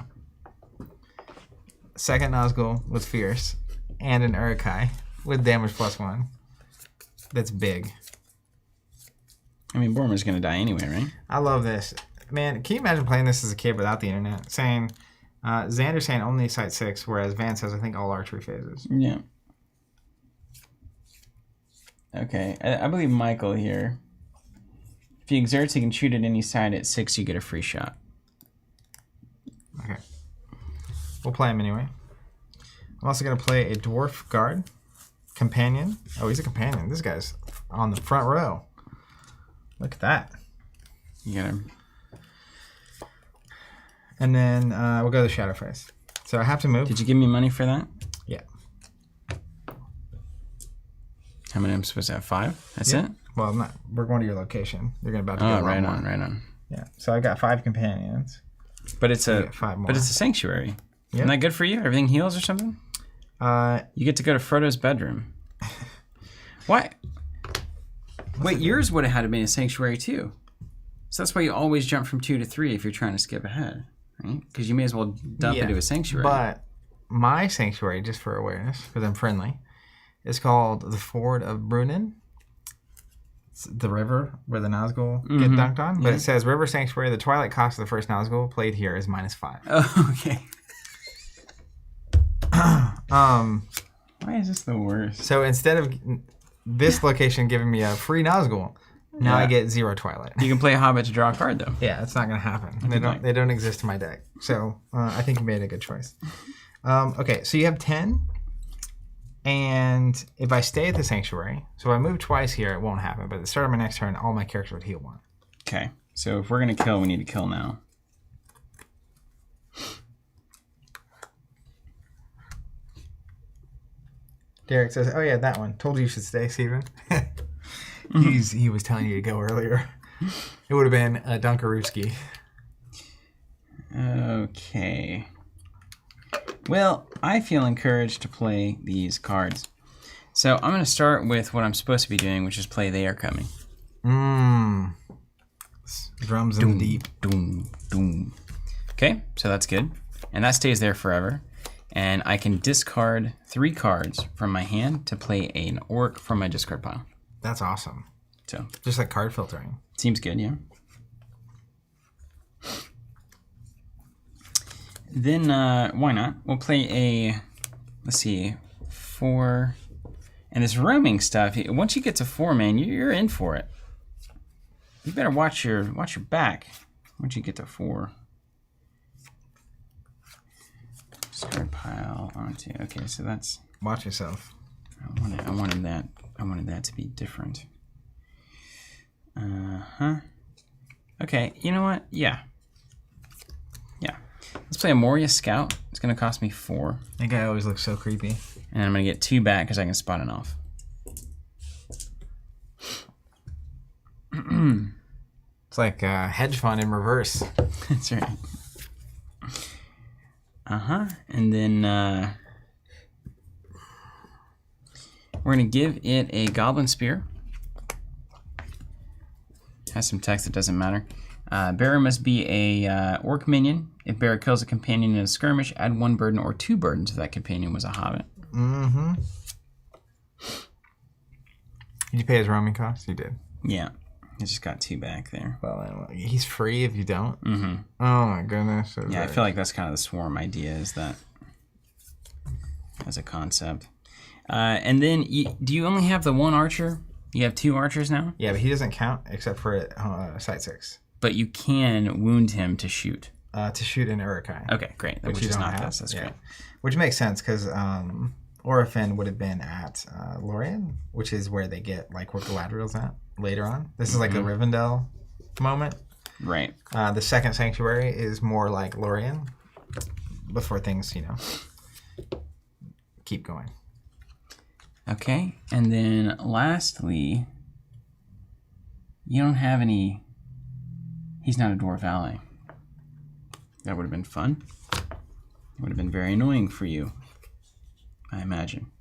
Second Nazgul with Fierce and an Uruk-hai with damage +1. That's big. I mean, Borman's going to die anyway, right? I love this. Man, can you imagine playing this as a kid without the internet? Saying, Xander saying only Site 6, whereas Van says, I think, all archery phases. Yeah. Okay, I believe Michael here. If he exerts, he can shoot at any side at 6, you get a free shot. Okay. We'll play him anyway. I'm also going to play a Dwarf Guard. Companion. Oh, he's a companion. This guy's on the front row. Look at that. You got him. And then we'll go to the Shadow Phase. So I have to move. Did you give me money for that? Yeah. How many am I supposed to have? 5? That's it? Well, I'm not. We're going to your location. You're about to Oh, go right more. on, right on. Yeah. So I got 5 companions. But it's You a get 5 more. but it's a sanctuary. Yep. Isn't that good for you? Everything heals or something? You get to go to Frodo's bedroom. Why? Wait, yours would have had to be a sanctuary too. So that's why you always jump from 2 to 3 if you're trying to skip ahead, right? Because you may as well dump into a sanctuary. But my sanctuary, just for awareness, because I'm friendly, is called the Ford of Brunnen. It's the river where the Nazgul get dunked on. But it says River Sanctuary, the twilight cost of the first Nazgul played here is -5. Oh, okay. Why is this the worst? So instead of this location giving me a free Nazgul, now I get 0 Twilight. You can play a Hobbit to draw a card, though. Yeah, it's not going to happen. They don't exist in my deck. So I think you made a good choice. Okay, so you have 10. And if I stay at the Sanctuary, so if I move twice here, it won't happen. But at the start of my next turn, all my characters would heal 1. Okay, so if we're going to kill, we need to kill now. Derek says, oh yeah, that one. Told you should stay, Steven. He was telling you to go earlier. It would have been a Dunkarooski. Okay. Well, I feel encouraged to play these cards. So I'm going to start with what I'm supposed to be doing, which is play They Are Coming. Drums in the deep. Doom, doom. Okay, so that's good. And that stays there forever. And I can discard 3 cards from my hand to play an orc from my discard pile. That's awesome. So Just like card filtering. seems good, yeah. Then why not? We'll play a, let's see, 4. And this roaming stuff, once you get to 4, man, you're in for it. You better watch your back once you get to 4. Discard pile onto. Okay, so that's. Watch yourself. I wanted that to be different. Okay, you know what? Yeah. Let's play a Moria Scout. It's gonna cost me 4. That guy always looks so creepy. And I'm gonna get 2 back because I can spot an elf. It's like a hedge fund in reverse. That's right. And then we're gonna give it a Goblin Spear. Has some text that doesn't matter. Bearer must be a orc minion. If bearer kills a companion in a skirmish, add 1 burden or 2 burdens if that companion was a hobbit. Did you pay his roaming cost? You did. Yeah, he just got 2 back there. Well, he's free if you don't. Oh my goodness. Yeah, I feel like that's kind of the swarm idea, is that as a concept. And then, do you only have the 1 archer? You have 2 archers now? Yeah, but he doesn't count except for Site 6. But you can wound him to shoot. To shoot an Uruk-hai. Okay, great. Which is not this. That's great. Which makes sense because Orphan would have been at Lorien, which is where they get like where Galadriel's at later on. This is like a Rivendell moment. Right. The second sanctuary is more like Lorien before things, keep going. Okay, and then lastly, you don't have any. He's not a dwarf ally. That would have been fun. Would have been very annoying for you, I imagine.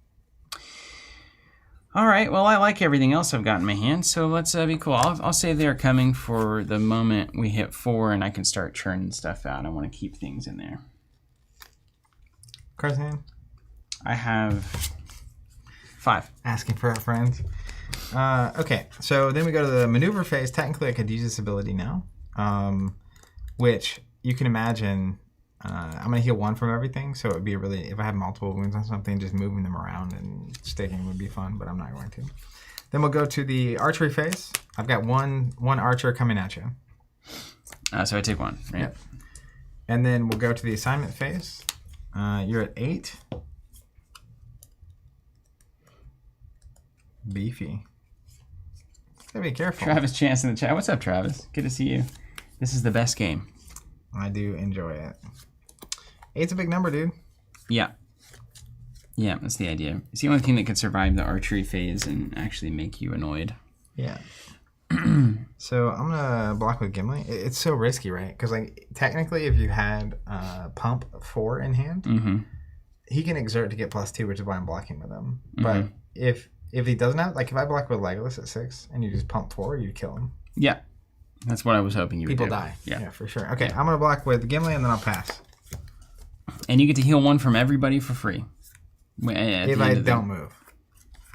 All right, well, I like everything else I've got in my hand, so let's be cool. I'll say they're coming for the moment we hit 4 and I can start churning stuff out. I want to keep things in there. Cards in hand? I have 5. Asking for our friends. Okay, so then we go to the maneuver phase. Technically, I could use this ability now, which you can imagine. I'm going to heal 1 from everything, so it would be really, if I have multiple wounds on something, just moving them around and sticking would be fun, but I'm not going to. Then we'll go to the archery phase. I've got one archer coming at you. So I take 1, right? Yep. And then we'll go to the assignment phase. You're at 8. Beefy. Gotta be careful. Travis Chance in the chat. What's up, Travis? Good to see you. This is the best game. I do enjoy it. 8's a big number, dude. Yeah. Yeah, that's the idea. It's the only thing that can survive the archery phase and actually make you annoyed. Yeah. So I'm gonna block with Gimli. It's so risky, right? Because like technically, if you had Pump 4 in hand, he can exert to get +2, which is why I'm blocking with him. But if he doesn't have, like, if I block with Legolas at 6 and you just Pump 4, you kill him. Yeah, that's what I was hoping you would do. People die. Yeah, for sure. Okay, I'm gonna block with Gimli and then I'll pass. And you get to heal 1 from everybody for free. If I don't move.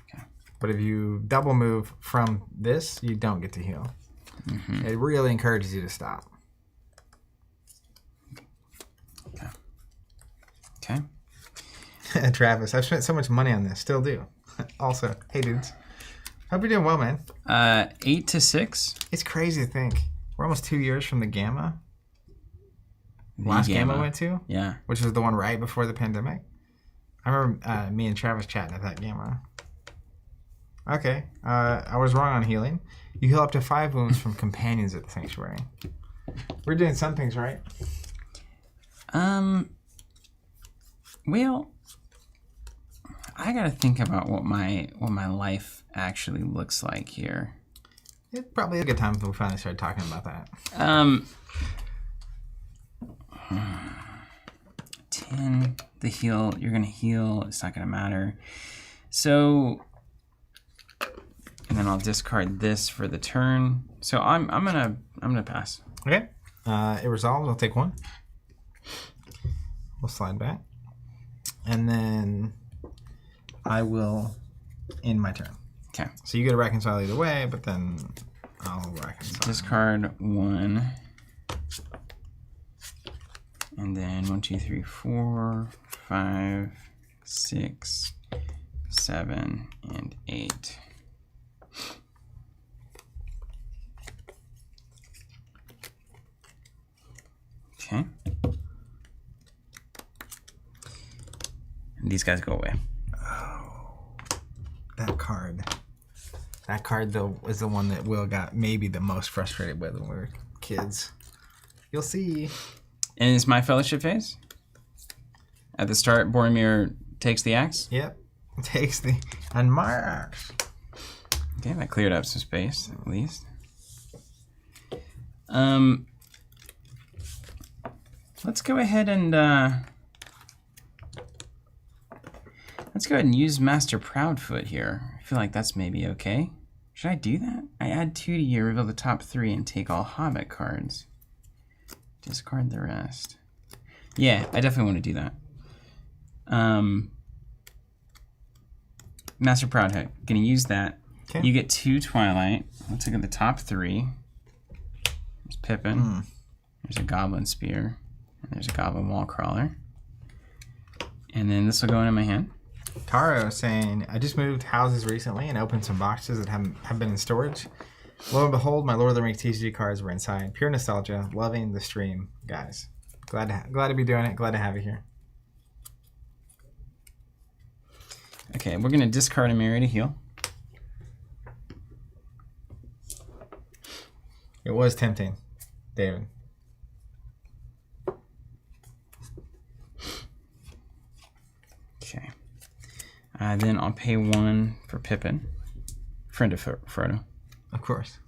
Okay. But if you double move from this, you don't get to heal. It really encourages you to stop. Okay. Travis, I've spent so much money on this. Still do. Also, hey dudes. Hope you're doing well, man. 8 to 6. It's crazy to think. We're almost 2 years from the Gamma. Last Gamma went to? Yeah. Which was the one right before the pandemic. I remember me and Travis chatting at that Gamma. Okay. I was wrong on healing. You heal up to 5 wounds from companions at the Sanctuary. We're doing some things right. Well, I gotta think about what my life actually looks like here. It's probably a good time if we finally start talking about that. 10, the heal, you're gonna heal, it's not gonna matter. So, and then I'll discard this for the turn. So I'm gonna pass. Okay. It resolves, I'll take 1. We'll slide back. And then I will end my turn. Okay. So you get to reconcile either way, but then I'll reconcile. Discard 1. And then 1, 2, 3, 4, 5, 6, 7, and 8. Okay. And these guys go away. Oh, that card. That card, though, is the one that Will got maybe the most frustrated with when we were kids. You'll see. And it's my fellowship phase? At the start, Boromir takes the axe? Yep. Takes the... And my axe. Okay, that cleared up some space, at least. Let's go ahead and... let's go ahead and use Master Proudfoot here. I feel like that's maybe okay. Should I do that? I add 2 to you, reveal the top 3, and take all Hobbit cards. Discard the rest. Yeah, I definitely want to do that. Master Proudfoot, gonna use that. Okay. You get 2 Twilight. Let's look at the top 3. There's Pippin. There's a Goblin Spear. And there's a Goblin Wall Crawler. And then this will go into my hand. Taro saying, I just moved houses recently and opened some boxes that have been in storage. Lo and behold, my Lord of the Rings TCG cards were inside. Pure nostalgia. Loving the stream, guys. Glad to be doing it. Glad to have you here. Okay, we're going to discard a Mirror to heal. It was tempting, David. Okay. Then I'll pay 1 for Pippin. Friend of Frodo. Of course.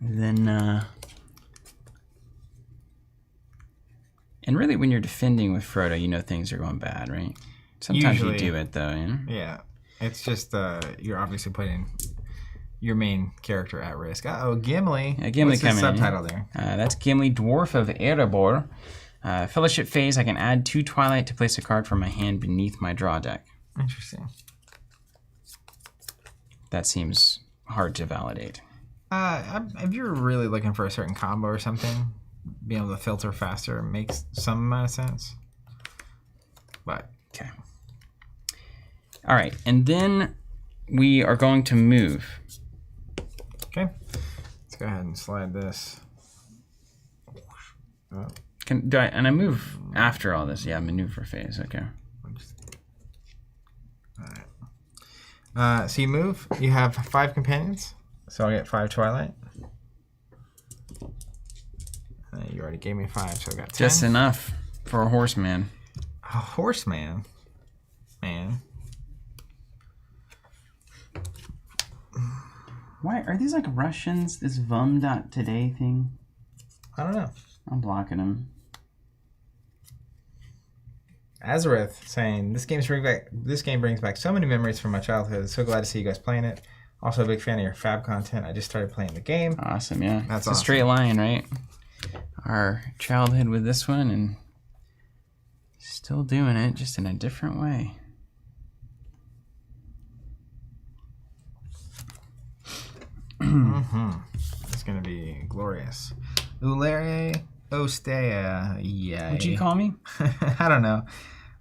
Then, and really, when you're defending with Frodo, you know things are going bad, right? Sometimes Usually, you do it though, you know? Yeah, it's just you're obviously putting your main character at risk. Oh, Gimli. Yeah, Gimli What's the coming in. subtitle there? That's Gimli, Dwarf of Erebor. Fellowship phase, I can add 2 Twilight to place a card from my hand beneath my draw deck. Interesting. That seems hard to validate. If you're really looking for a certain combo or something, being able to filter faster makes some amount of sense. But okay. All right, and then we are going to move. Okay. Let's go ahead and slide this. Oh. And I move after all this? Yeah, maneuver phase. Okay. All right. So you move. You have 5 companions. So I'll get 5 Twilight. You already gave me 5, so I got 10. Just enough for a horseman. A horseman? Man. Why are these like Russians? This vum.today thing? I don't know. I'm blocking them. Azareth saying this game brings back so many memories from my childhood. So glad to see you guys playing it. Also a big fan of your fab content. I just started playing the game. Awesome, yeah. That's it's a straight line, right? Our childhood with this one and still doing it, just in a different way. It's gonna be glorious. Ulere Ostea. Yeah. What'd you call me? I don't know.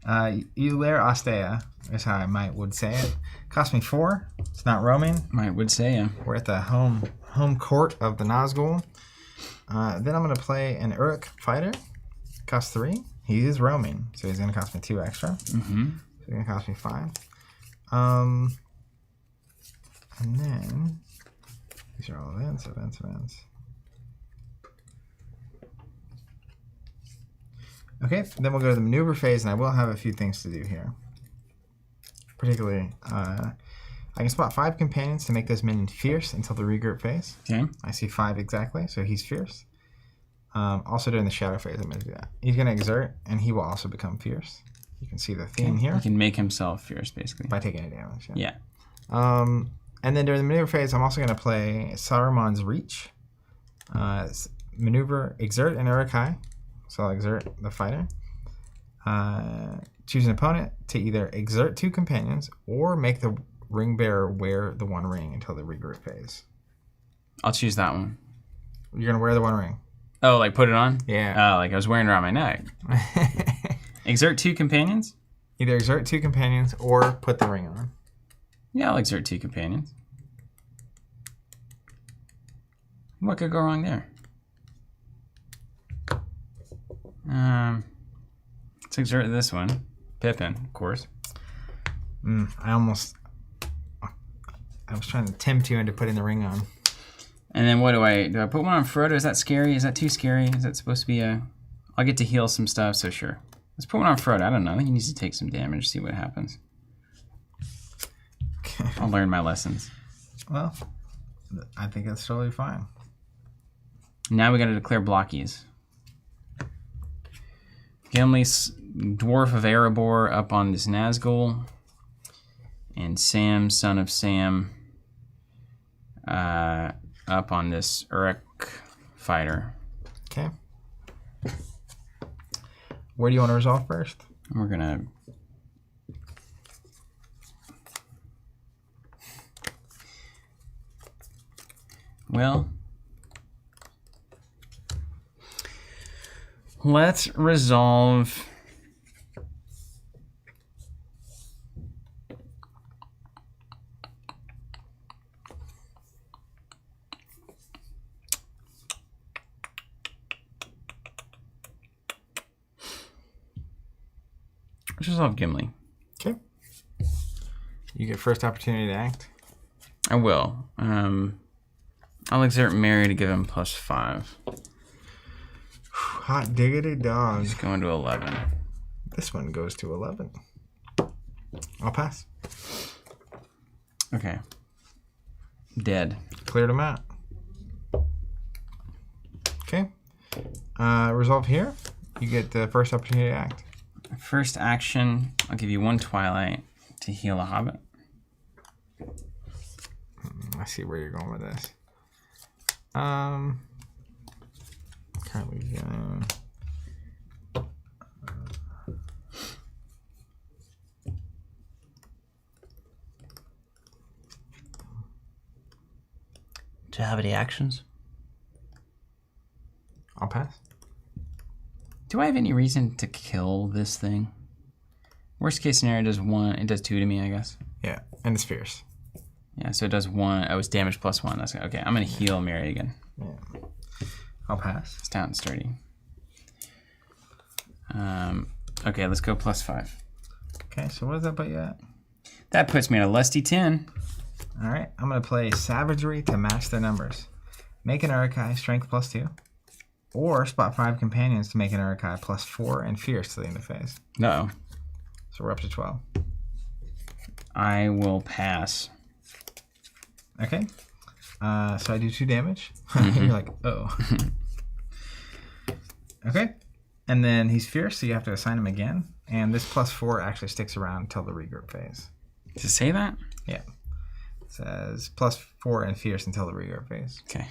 Ulere Ostea is how I would say it. Cost me 4. It's not roaming. Would say, yeah. We're at the home court of the Nazgul. Then I'm gonna play an Uruk fighter. Cost 3. He is roaming, so he's gonna cost me 2 extra. So he's gonna cost me 5. And then these are all events. Okay, then we'll go to the maneuver phase, and I will have a few things to do here. Particularly, I can spot 5 companions to make this minion fierce until the regroup phase. Okay. I see 5 exactly, so he's fierce. Also during the shadow phase, I'm going to do that. He's going to exert, and he will also become fierce. You can see the theme here. He can make himself fierce, basically. By taking a damage. Yeah. And then during the maneuver phase, I'm also going to play Saruman's Reach. Maneuver, exert, and Urukai. So I'll exert the fighter. Choose an opponent to either exert 2 companions or make the ring bearer wear the 1 ring until the regroup phase. I'll choose that one. You're going to wear the 1 ring. Oh, like put it on? Yeah. Oh, like I was wearing it around my neck. Exert 2 companions? Either exert 2 companions or put the ring on. Yeah, I'll exert 2 companions. What could go wrong there? Let's exert this one. Pippin, of course. I was trying to tempt you into putting the ring on. And then what do I put one on Frodo? Is that scary? Is that too scary? Is that supposed to be I'll get to heal some stuff, so sure. Let's put one on Frodo. I don't know. I think he needs to take some damage, see what happens. I'll learn my lessons. Well, I think that's totally fine. Now we got to declare blockies. Gimli's Dwarf of Erebor up on this Nazgul. And Sam, son of Sam, up on this Uruk fighter. Okay. Where do you want to resolve first? We're going to... Well... Let's resolve... Let's resolve Gimli. Okay. You get first opportunity to act. I will. I'll exert Mary to give him +5. Hot diggity dog. He's going to 11. This one goes to 11. I'll pass. Okay. Dead. Cleared him out. Okay. Resolve here. You get the first opportunity to act. First action, I'll give you 1 Twilight to heal a Hobbit. I see where you're going with this. Currently going. Do you have any actions? I'll pass. Do I have any reason to kill this thing? Worst case scenario, it does 1. It does 2 to me, I guess. Yeah, and it's fierce. Yeah, so it does 1. Oh, it's damage plus 1. That's okay. I'm gonna heal Mary again. Yeah. I'll pass. Stout and sturdy. Okay, let's go +5. Okay, so what does that put you at? That puts me at a lusty 10. All right, I'm going to play Savagery to match their numbers. Make an Urukai, Strength +2. Or spot 5 companions to make an Urukai +4 and Fierce to the end of phase. No. So we're up to 12. I will pass. Okay. So I do 2 damage. You're like, oh. Okay. And then he's Fierce, so you have to assign him again. And this +4 actually sticks around until the regroup phase. Does it say that? Yeah. It says +4 and Fierce until the regroup phase. Okay.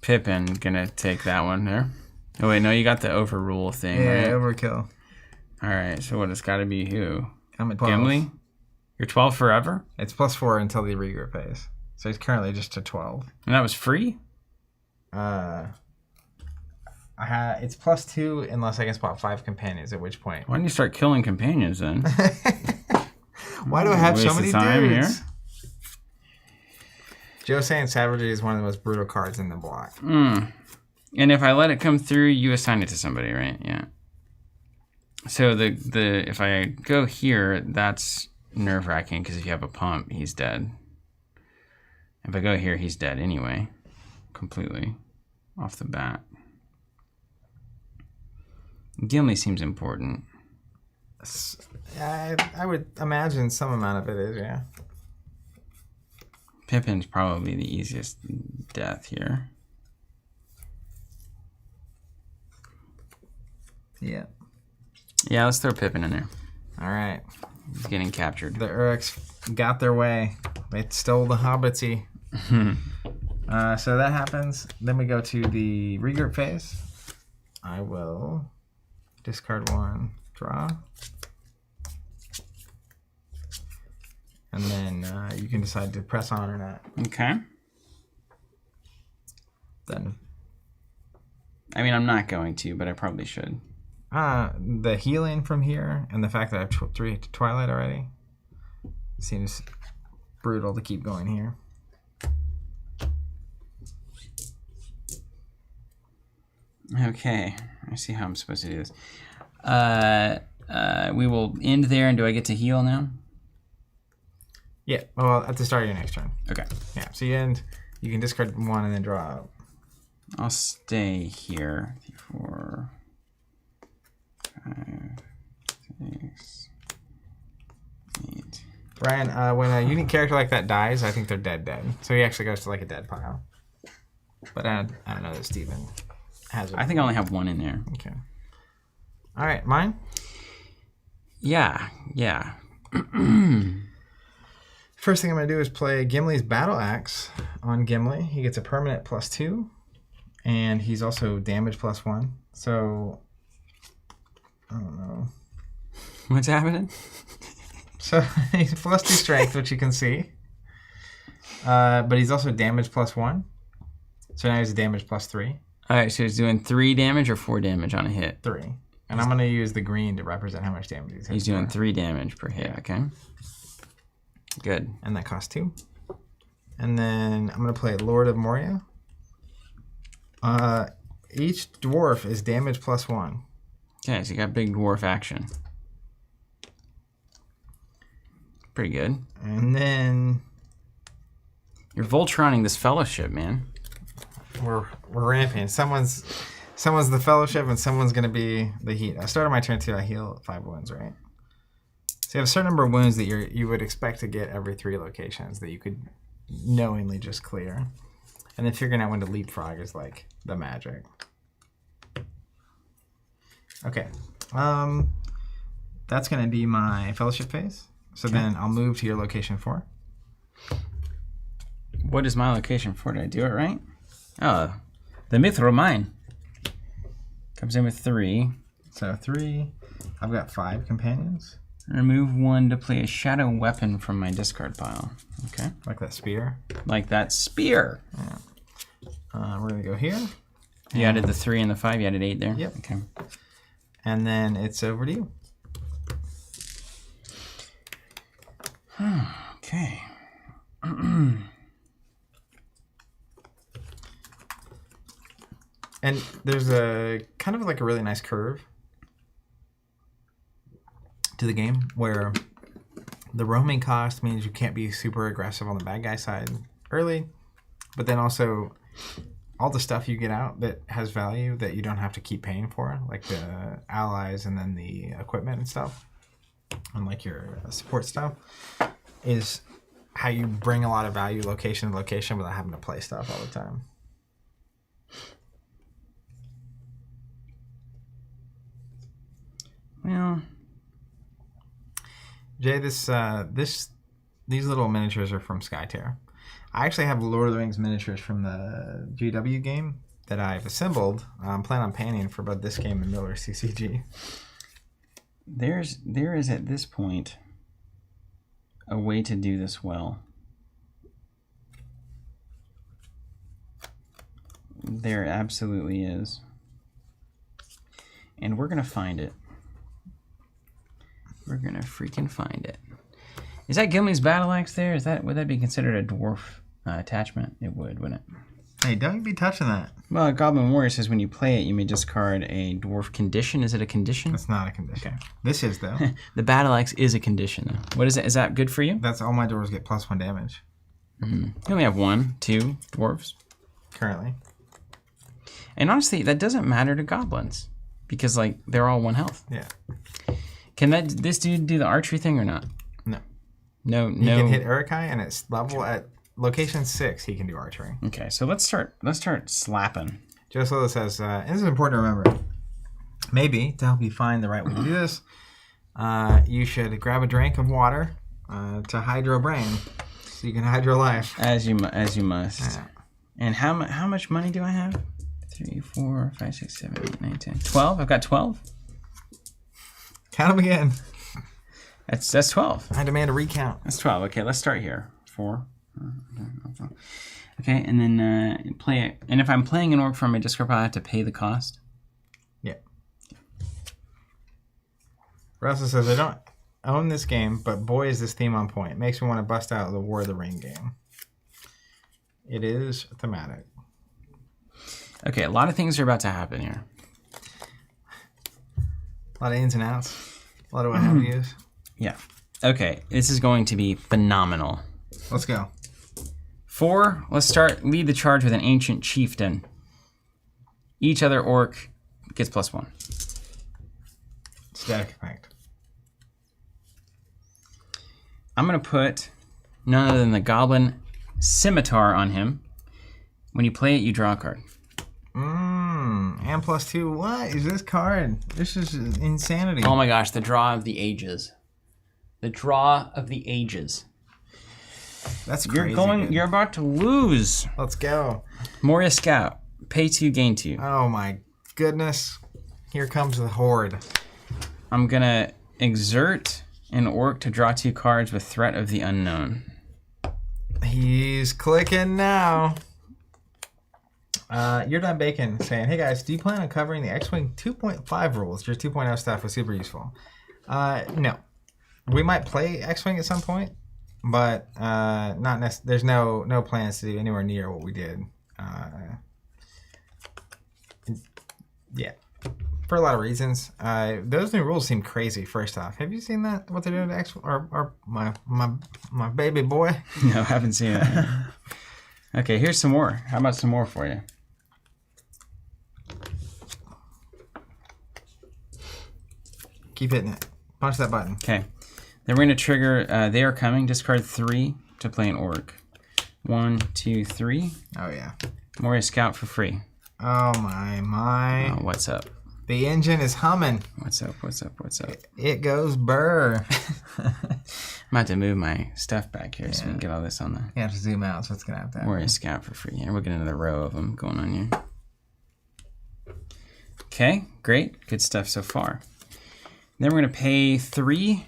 Pippin gonna take that one there. Oh wait, no, you got the overrule thing, Yeah, right? overkill. All right, so what? It's got to be who? I'm at 12. Gimli? You're 12 forever? It's +4 until the regroup phase. So he's currently just to 12. And that was free? It's +2 unless I can spot 5 companions, at which point. Why didn't you start killing companions then? Why do I have so Waste of many time dudes? here. Joe's saying Savagery is one of the most brutal cards in the block. And if I let it come through, you assign it to somebody, right? Yeah. So the if I go here, that's nerve-wracking because if you have a pump, he's dead. If I go here, he's dead anyway. Completely. Off the bat. Gimli seems important. I would imagine some amount of it is, yeah. Pippin's probably the easiest death here. Yeah. Yeah, let's throw Pippin in there. All right. He's getting captured. The Uruks got their way. They stole the Hobbitsy. So that happens. Then we go to the regroup phase. I will discard 1, draw. And then you can decide to press on or not. Okay. Then I mean, I'm not going to, but I probably should. the healing from here and the fact that I have 3 Twilight already seems brutal to keep going here. Okay, I see how I'm supposed to do this. We will end there, and do I get to heal now? Yeah, well, at the start of your next turn. Okay. Yeah, so you end, you can discard 1 and then draw out. I'll stay here. 4, 5, 6, 8. Ryan, when a unique character like that dies, I think they're dead. So he actually goes to like a dead pile. But I don't know that Steven has it. I think I only have 1 in there. Okay. All right, mine? Yeah. First thing I'm going to do is play Gimli's Battle Axe on Gimli. He gets a permanent +2, and he's also damage +1. So, I don't know. What's happening? So he's +2 strength, which you can see. But he's also damage +1. So now he's damage +3. All right, so he's doing 3 damage or 4 damage on a hit? 3. And I'm going to use the green to represent how much damage he's hitting. He's doing 3 damage per hit, okay? Good. And that costs 2. And then I'm going to play Lord of Moria. Each dwarf is damage +1. Okay, so you got big dwarf action. Pretty good. And then You're Voltroning this fellowship, man. we're ramping. Someone's the fellowship and someone's going to be the heat. I started my turn 2. I heal 5 wounds, right? So you have a certain number of wounds that you would expect to get every 3 locations that you could knowingly just clear. And then figuring out when to leapfrog is like the magic. Okay. That's going to be my fellowship phase. So then I'll move to your location 4. What is my location 4? Did I do it right? Oh, the Mithril Mine. Comes in with 3. So 3. I've got 5 companions. Remove 1 to play a shadow weapon from my discard pile. Okay. Like that spear. Like that spear. Yeah. We're going to go here. You added the 3 and the 5. You added 8 there? Yep. Okay. And then it's over to you. Okay. And there's a kind of like a really nice curve to the game where the roaming cost means you can't be super aggressive on the bad guy side early, but then also all the stuff you get out that has value that you don't have to keep paying for, like the allies and then the equipment and stuff, and like your support stuff, is how you bring a lot of value location to location without having to play stuff all the time. Well, Jay, these little miniatures are from Skytear. I actually have Lord of the Rings miniatures from the GW game that I've assembled. I'm planning on painting for both this game and Miller CCG. there is at this point a way to do this well. There absolutely is. And we're going to find it. We're going to freaking find it. Is that Gimli's battle axe there? Would that be considered a dwarf attachment? It would, wouldn't it? Hey, don't be touching that. Well, Goblin Warrior says when you play it, you may discard a dwarf condition. Is it a condition? That's not a condition. Okay. This is, though. The battle axe is a condition, though. What is it? Is that good for you? That's all my dwarves get +1 damage. You only have 1, 2 dwarves. Currently. And honestly, that doesn't matter to goblins because, like, they're all 1 health. Yeah. Can this dude do the archery thing or not? No. No. You can hit Urukai, and it's level at location 6. He can do archery. Okay, so let's start slapping. Just Lola says, and this is important to remember. Maybe to help you find the right way to do this, you should grab a drink of water to hydro brain, so you can hydro life. As you must. Yeah. And how much money do I have? 3, 4, 5, 6, 7, 8, 9, 10, 12. I've got 12. Count them again. That's 12. I demand a recount. That's 12. Okay, let's start here. 4. Okay, and then play it. And if I'm playing an orc from a discard pile, I have to pay the cost. Yeah. Russell says, I don't own this game, but boy, is this theme on point. It makes me want to bust out the War of the Ring game. It is thematic. Okay, a lot of things are about to happen here. A lot of ins and outs. A lot of what have yous. Yeah. Okay, this is going to be phenomenal. Let's go. 4, let's lead the charge with an ancient chieftain. Each other orc gets +1. Static effect. I'm going to put none other than the goblin scimitar on him. When you play it, you draw a card. And +2. What is this card? This is insanity. Oh my gosh, the draw of the ages. The draw of the ages. That's crazy. You're about to lose. Let's go. Moria Scout. Pay 2, gain 2. Oh my goodness. Here comes the horde. I'm going to exert an orc to draw 2 cards with threat of the unknown. He's clicking now. You're Done Bacon saying, hey guys, do you plan on covering the X-Wing 2.5 rules? Your 2.0 stuff was super useful. No. We might play X-Wing at some point, but there's no plans to do anywhere near what we did. Yeah. For a lot of reasons. Those new rules seem crazy, first off. Have you seen that? What they're doing to X-Wing? Or my baby boy? No, I haven't seen it. Okay, here's some more. How about some more for you? Keep hitting it. Punch that button. Okay. Then we're going to trigger They Are Coming. Discard 3 to play an orc. 1, 2, 3. Oh, yeah. Moria Scout for free. Oh, my. Oh, what's up? The engine is humming. What's up? What's up? What's up? It goes burr. I'm about to move my stuff back here so we can get all this on the You have to zoom out, so it's going to have to happen. Moria Scout for free. And we'll get another row of them going on here. Okay, great. Good stuff so far. Then we're going to pay 3.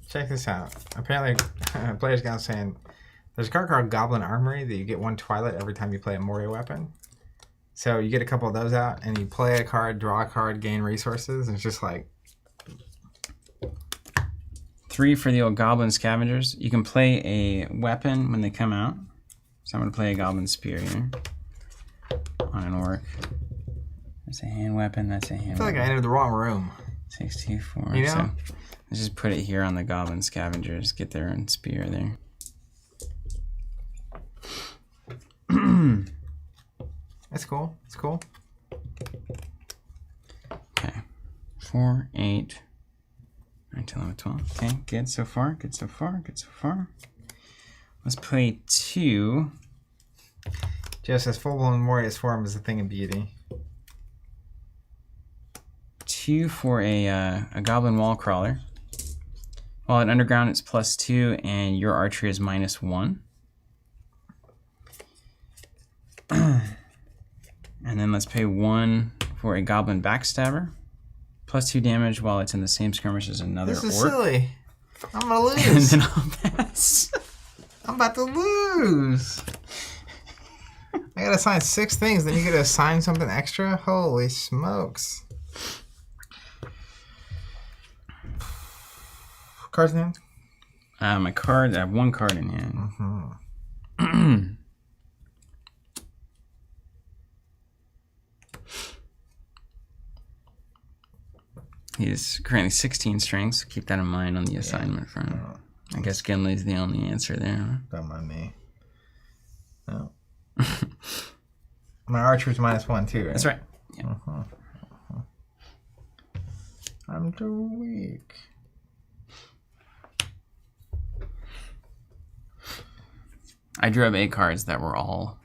Check this out. Apparently, Player's Guide saying there's a card called Goblin Armory that you get 1 Twilight every time you play a Moria weapon. So you get a couple of those out, and you play a card, draw a card, gain resources, and it's just like... 3 for the old Goblin Scavengers. You can play a weapon when they come out. So I'm going to play a Goblin Spear here on an Orc. That's a hand weapon. That's a hand I feel like weapon. I entered the wrong room. 6, 2, 4. You know? So let's just put it here on the Goblin Scavengers. Get their own spear there. That's cool. It's cool. Okay. 4, 8, 9, 10, 11, 12. Okay, good so far. Good so far. Good so far. Let's play 2. Just as full-blown Moria's form is a thing of beauty. 2 for a Goblin Wall Crawler. While at Underground, it's +2, and your archery is -1. And then let's pay 1 for a Goblin Backstabber. +2 damage while it's in the same skirmish as another This is Orc. silly. I'm going to And lose. then I'll pass. I'm about to lose. I got to assign 6 things, then you get to assign something extra? Holy smokes. Cards in hand? My card, I have 1 card in hand. Mm-hmm. He's currently 16 strength, so keep that in mind on the assignment front. I guess Gimli's the only answer there. Don't mind me. No. My archer's -1 too, right? That's right. Yeah. I'm too weak. I drew up 8 cards that were all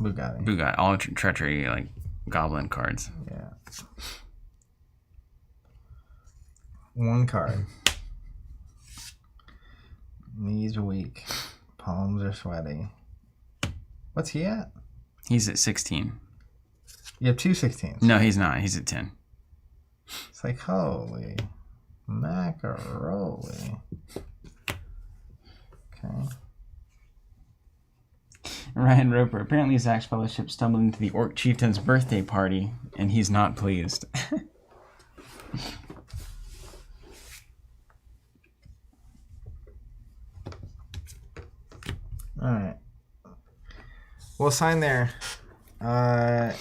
Bugatti. all treachery, like goblin cards. Yeah. 1 card. Knees are weak. Palms are sweaty. What's he at? He's at 16. You have 2 16s. No, he's not. He's at 10. It's like, holy macaroni. Okay. Ryan Roper. Apparently, Zach's fellowship stumbled into the Orc Chieftain's birthday party, and he's not pleased. All right. We'll sign there. And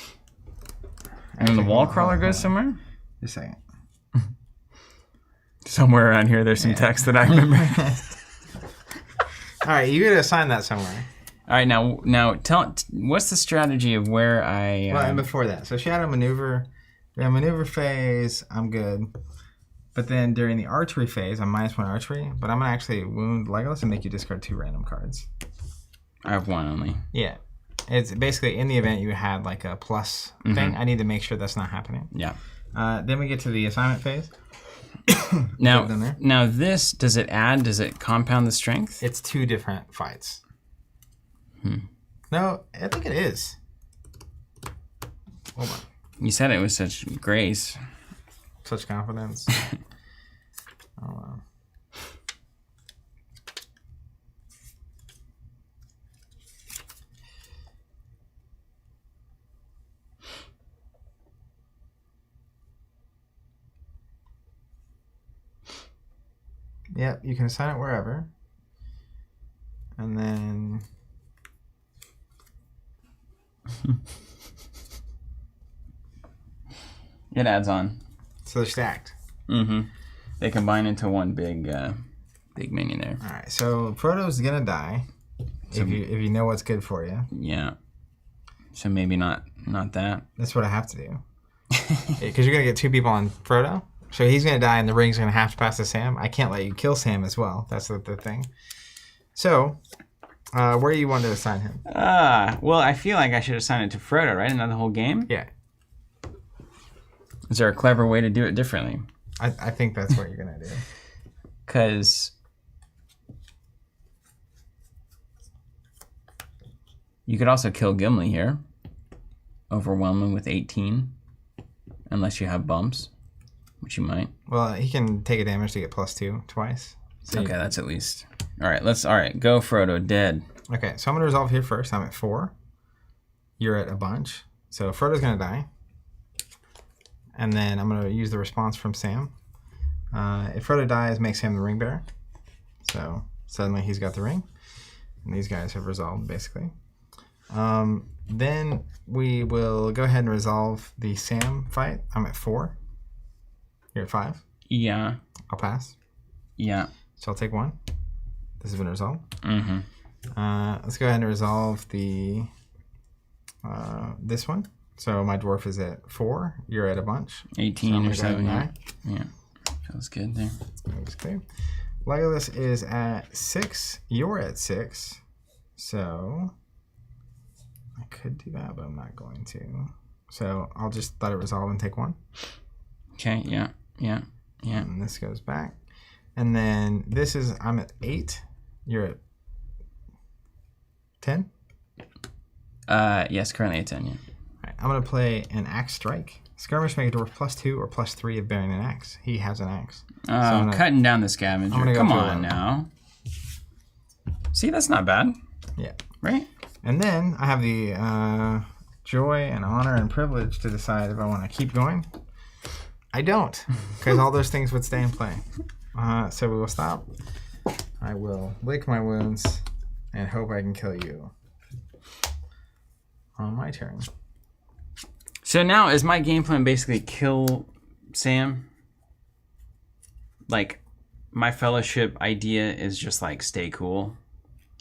then the wall crawler goes somewhere? Just a second. Somewhere around here, there's some text that I remember. All right, you gotta assign that somewhere. All right, now tell what's the strategy of where I? Well, and before that, so shadow maneuver, maneuver phase, I'm good. But then during the archery phase, I'm -1 archery. But I'm gonna actually wound Legolas and make you discard 2 random cards. I have 1 only. Yeah, it's basically in the event you had like a plus thing. I need to make sure that's not happening. Yeah. Then we get to the assignment phase. Now this, does it compound the strength? It's 2 different fights. No, I think it is. Hold on. You said it with such grace. Such confidence. Hold on. Yep, you can assign it wherever. And then... It adds on. So they're stacked. They combine into one big minion there. All right, so Frodo's gonna die if you know what's good for you. Yeah. So maybe not that. That's what I have to do. Because you're gonna get 2 people on Frodo, so he's gonna die, and the ring's gonna have to pass to Sam. I can't let you kill Sam as well. That's the thing. So Where do you want to assign him? Well, I feel like I should assign it to Frodo, right? Not the whole game? Yeah. Is there a clever way to do it differently? I think that's what you're going to do. Because you could also kill Gimli here. Overwhelming with 18. Unless you have bumps, which you might. Well, he can take a damage to get +2 twice. So Okay, that's at least. All right, go Frodo, dead. Okay, so I'm going to resolve here first. I'm at 4. You're at a bunch. So Frodo's going to die. And then I'm going to use the response from Sam. If Frodo dies, make Sam the ring bearer. So suddenly he's got the ring. And these guys have resolved, basically. Then we will go ahead and resolve the Sam fight. I'm at 4. You're at 5. Yeah. I'll pass. Yeah. So I'll take 1. This has been resolved. Mm-hmm. Let's go ahead and resolve the this one. So my dwarf is at 4. You're at a bunch. 18 or 7. Yeah. Yeah. Feels good there. That's clear. Legolas is at 6. You're at 6. So I could do that, but I'm not going to. So I'll just let it resolve and take 1. Okay. Yeah. Yeah. Yeah. And this goes back. And then this is, I'm at 8. You're at 10. Yes, currently at 10. Yeah. All right, I'm going to play an axe strike. Skirmish make a dwarf +2 or +3 of bearing an axe. He has an axe. Oh, cutting down the scavenger. Come on now. See, that's not bad. Yeah. Right? And then I have the joy and honor and privilege to decide if I want to keep going. I don't, because all those things would stay in play. So we will stop. I will lick my wounds and hope I can kill you on my turn. So now is my game plan basically kill Sam? Like, my fellowship idea is just like stay cool?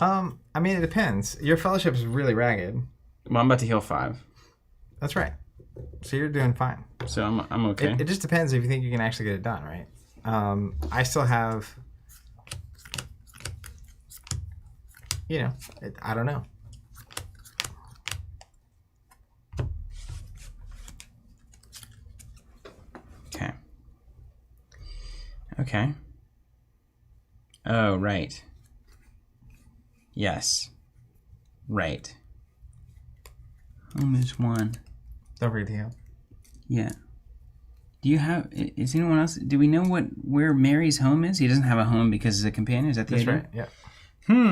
I mean, it depends. Your fellowship is really ragged. Well, I'm about to heal 5. That's right. So you're doing fine. So I'm okay. It just depends if you think you can actually get it done, right? I still have, I don't know. Okay. Okay. Oh, right. Yes. Right. Home is 1. Don't forget to heal. Yeah. Do you have? Is anyone else? Do we know where Mary's home is? He doesn't have a home because he's a companion. Is that the idea? That's right. Yeah.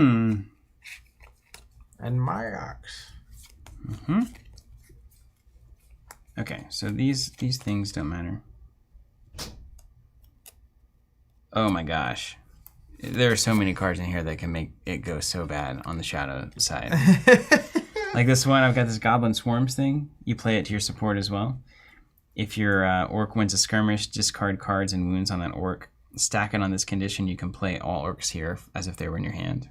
And my ox. Okay, so these things don't matter. Oh my gosh. There are so many cards in here that can make it go so bad on the shadow side. Like this one, I've got this Goblin Swarms thing. You play it to your support as well. If your orc wins a skirmish, discard cards and wounds on that orc. Stack it on this condition, you can play all orcs here as if they were in your hand.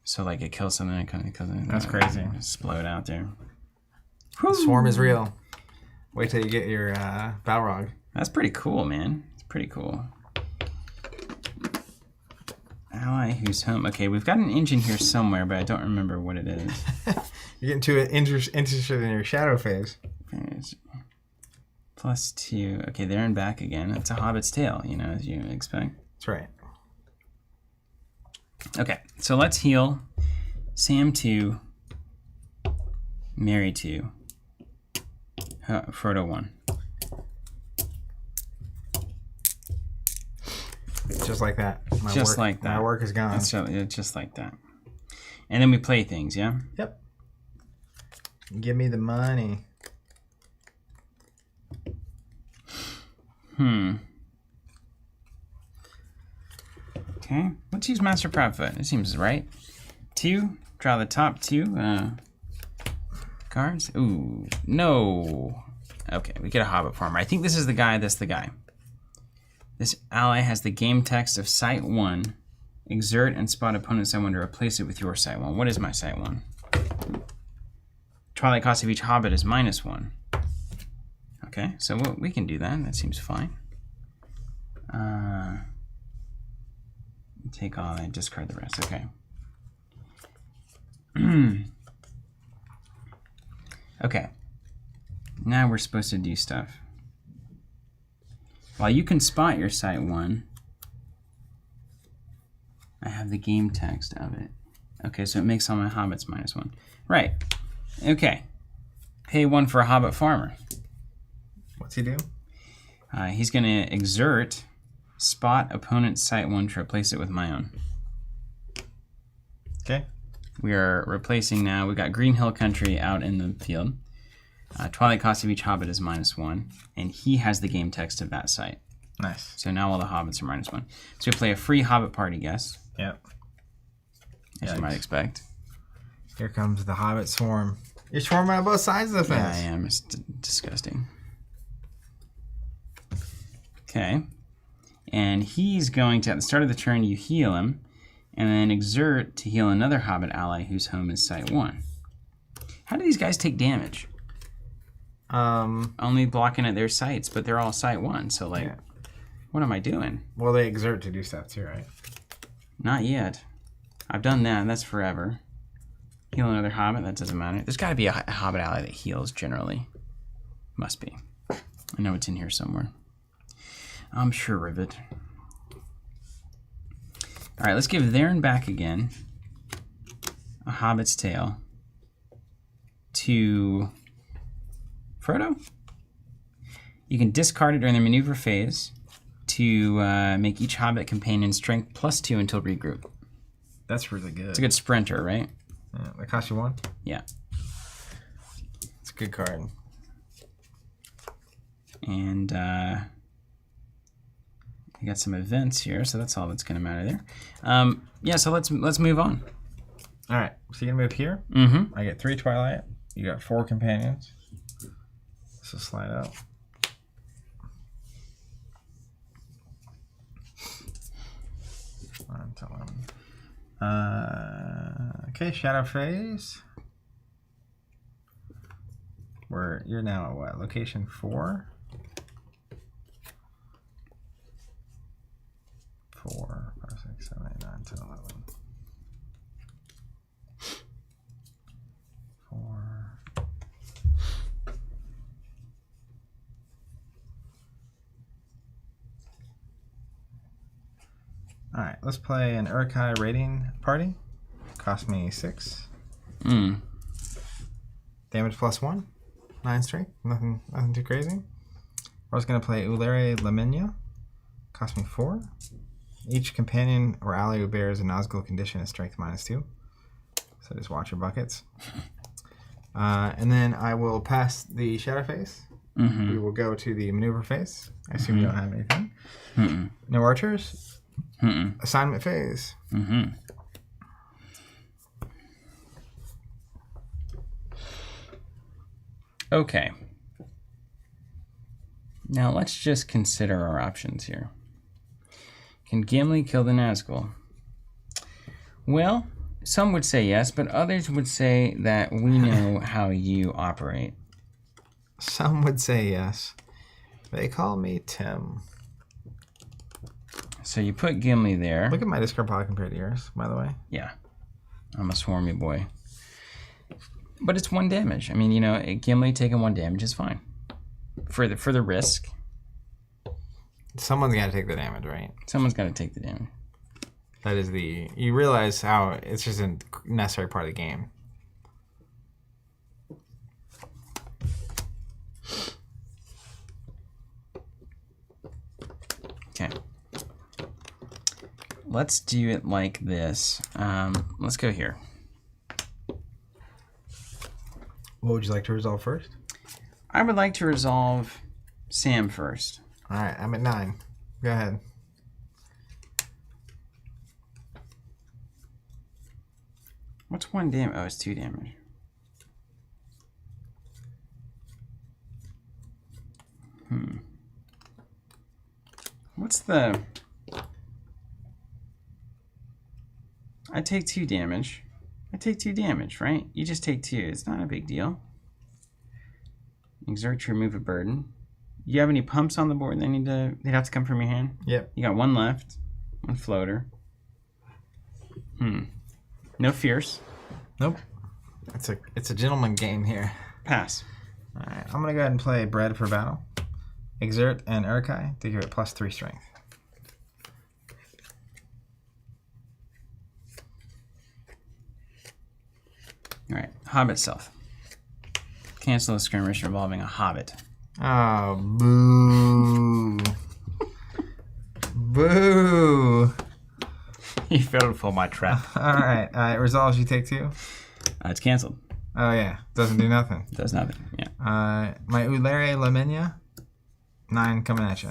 So like it kills something, it kind of kills it. That's crazy. Explode out there. The swarm is real. Wait till you get your Balrog. That's pretty cool, man. It's pretty cool. Ally who's home. Okay, we've got an engine here somewhere, but I don't remember what it is. You're getting too interested in your shadow phase. +2. Okay, there and back again. It's a Hobbit's tale, as you expect. That's right. Okay, so let's heal Sam 2, Mary 2, Frodo 1. Just like that. My work is gone. It's just like that. And then we play things, yeah? Yep. Give me the money. Okay, let's use Master Proudfoot. It seems right. 2, draw the top 2 cards. Ooh, no. Okay, we get a Hobbit Farmer. I think this is the guy. That's the guy. This ally has the game text of Sight 1. Exert and spot opponent's Sight 1 to replace it with your Sight 1. What is my Sight 1? Twilight cost of each Hobbit is -1. Okay, so we can do that. That seems fine. Take all and discard the rest. Okay. Okay. Now we're supposed to do stuff. While you can spot your site 1, I have the game text of it. Okay, so it makes all my hobbits -1. Right. Okay. Pay 1 for a hobbit farmer. What's he do? He's going to exert spot opponent's site 1 to replace it with my own. Okay. We are replacing now. We've got Green Hill Country out in the field. Twilight cost of each hobbit is -1, and he has the game text of that site. Nice. So now all the hobbits are -1. So we play a free hobbit party guest, Yep. as you might expect. Here comes the hobbit swarm. You're swarming on both sides of the Yeah, fence. I am. It's disgusting. Okay. And he's going to, at the start of the turn, you heal him, and then exert to heal another hobbit ally whose home is site 1. How do these guys take damage? Only blocking at their sites, but they're all site 1, so like, what am I doing? Well, they exert to do stuff too, right? Not yet. I've done that, and that's forever. Heal another hobbit, that doesn't matter. There's got to be a hobbit ally that heals, generally. Must be. I know it's in here somewhere. I'm sure of it. All right, let's give there and back again a hobbit's tale to Frodo. You can discard it during the maneuver phase to make each hobbit companion strength +2 until regroup. That's really good. It's a good sprinter, right? Yeah, that cost you 1? Yeah. It's a good card. And you got some events here, so that's all that's going to matter there. Yeah, so let's move on. All right, so you're gonna move here. Mm-hmm. I get 3 Twilight. You got 4 companions. So slide out. One to 11. Okay, shadow phase. You're now at what? Location 4. 4, 5, 6, 7, 8, 9, 10, 11. 4. All right, let's play an Uruk-hai raiding party. Cost me 6. Damage +1. 9 strength. Nothing too crazy. I was gonna play Ulere Lamenya. Cost me 4. Each companion or ally who bears a Nazgul condition is strength -2. So just watch your buckets. And then I will pass the shadow phase. Mm-hmm. We will go to the maneuver phase. I assume you don't have anything. Mm-mm. No archers. Mm-mm. Assignment phase. Mm-hmm. Okay. Now let's just consider our options here. Can Gimli kill the Nazgul? Well, some would say yes, but others would say that we know how you operate. Some would say yes. They call me Tim. So you put Gimli there. Look at my discard pile compared to yours, by the way. Yeah. I'm a swarmy boy. But it's 1 damage. I mean, you know, Gimli taking 1 damage is fine. For the risk. Someone's got to take the damage, right? Someone's got to take the damage. That is you realize how it's just a necessary part of the game. Okay. Let's do it like this. Let's go here. What would you like to resolve first? I would like to resolve Sam first. All right, I'm at 9. Go ahead. What's 1 damage? Oh, it's 2 damage. What's the... I take 2 damage. I take 2 damage, right? You just take 2. It's not a big deal. Exert to remove a burden. You have any pumps on the board they'd have to come from your hand? Yep. You got 1 left. 1 floater. No fierce. Nope. It's a gentleman game here. Pass. All right, I'm gonna go ahead and play Bread for battle. Exert and Urkai to give it +3 strength. All right, Hobbit Stealth. Cancel a skirmish involving a Hobbit. Oh, boo. Boo. You failed to pull my trap. All right, it resolves you take 2. It's canceled. Oh, yeah, doesn't do nothing. Does nothing. Yeah. My Ulere Lamenia, 9 coming at you.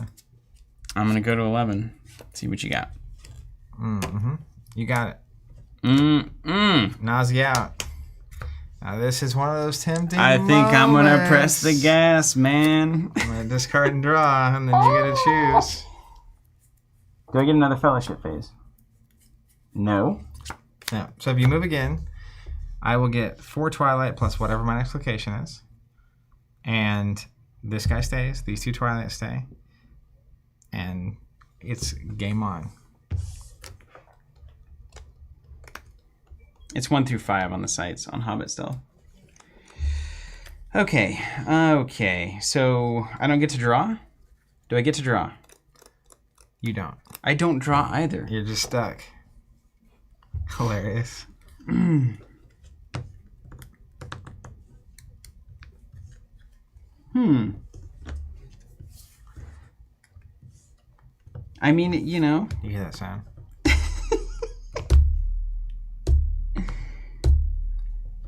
I'm gonna go to 11. See what you got. Mm-hmm. You got it. Mm-mm. Nausea out. Now this is one of those tempting I think I'm gonna moments. press the gas, man. I'm gonna discard and draw, and then you get to choose. Do I get another fellowship phase? No. No. So if you move again, I will get 4 Twilight plus whatever my next location is. And this guy stays. These 2 Twilights stay. And it's game on. It's 1 through 5 on the sites on Hobbit Stealth. Okay. Okay. So I don't get to draw? Do I get to draw? You don't. I don't draw either. You're just stuck. Hilarious. I mean, you know. You hear that sound?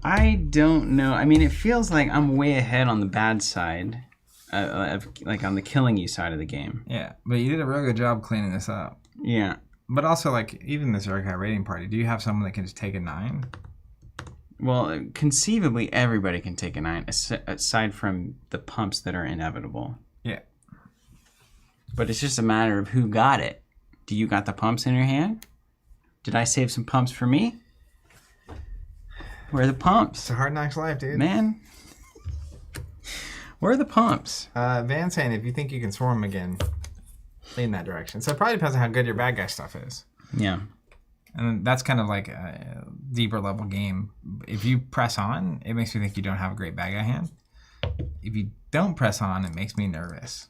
I don't know. I mean, it feels like I'm way ahead on the bad side, like on the killing you side of the game. Yeah, but you did a real good job cleaning this up. Yeah. But also, like, even this Urkai raiding party, do you have someone that can just take a 9? Well, conceivably, everybody can take a 9, aside from the pumps that are inevitable. Yeah. But it's just a matter of who got it. Do you got the pumps in your hand? Did I save some pumps for me? Where are the pumps? It's a hard knocks life, dude. Man. Where are the pumps? Van saying if you think you can swarm again, lean that direction. So it probably depends on how good your bad guy stuff is. Yeah. And that's kind of like a deeper level game. If you press on, it makes me think you don't have a great bad guy hand. If you don't press on, it makes me nervous.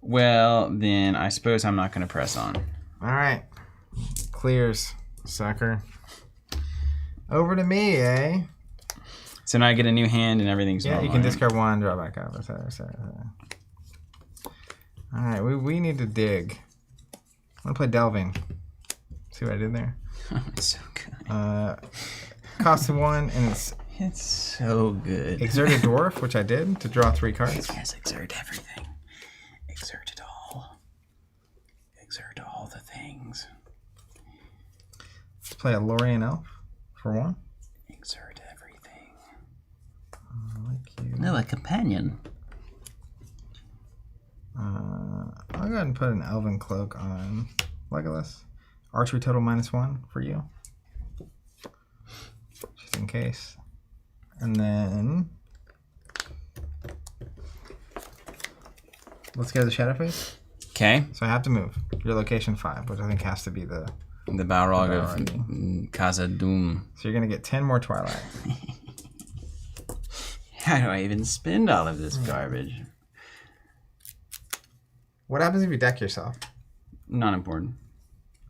Well, then I suppose I'm not going to press on. All right. Clears, sucker. Over to me, eh? So now I get a new hand and everyth's Yeah, normal. you can right? discard 1, draw back up, etc., etc. All right, we need to dig. I'm going to play Delving. See what I did there? It's so good. Cost of 1, and it's It's so good. Exert a Dwarf, which I did, to draw 3 cards. Yes, exert everything. Exert it all. Exert all the things. Let's play a Lorien Elf for 1. Exert everything. Like you. No, a companion. I'll go ahead and put an Elven Cloak on Legolas. Archery total -1 for you. Just in case. And then let's go to the Shadowface. Okay. So I have to move. Your location 5, which I think has to be the... The Balrog The of Balrog. Khazad-dûm. So you're going to get 10 more Twilight. How do I even spend all of this garbage? What happens if you deck yourself? Not important.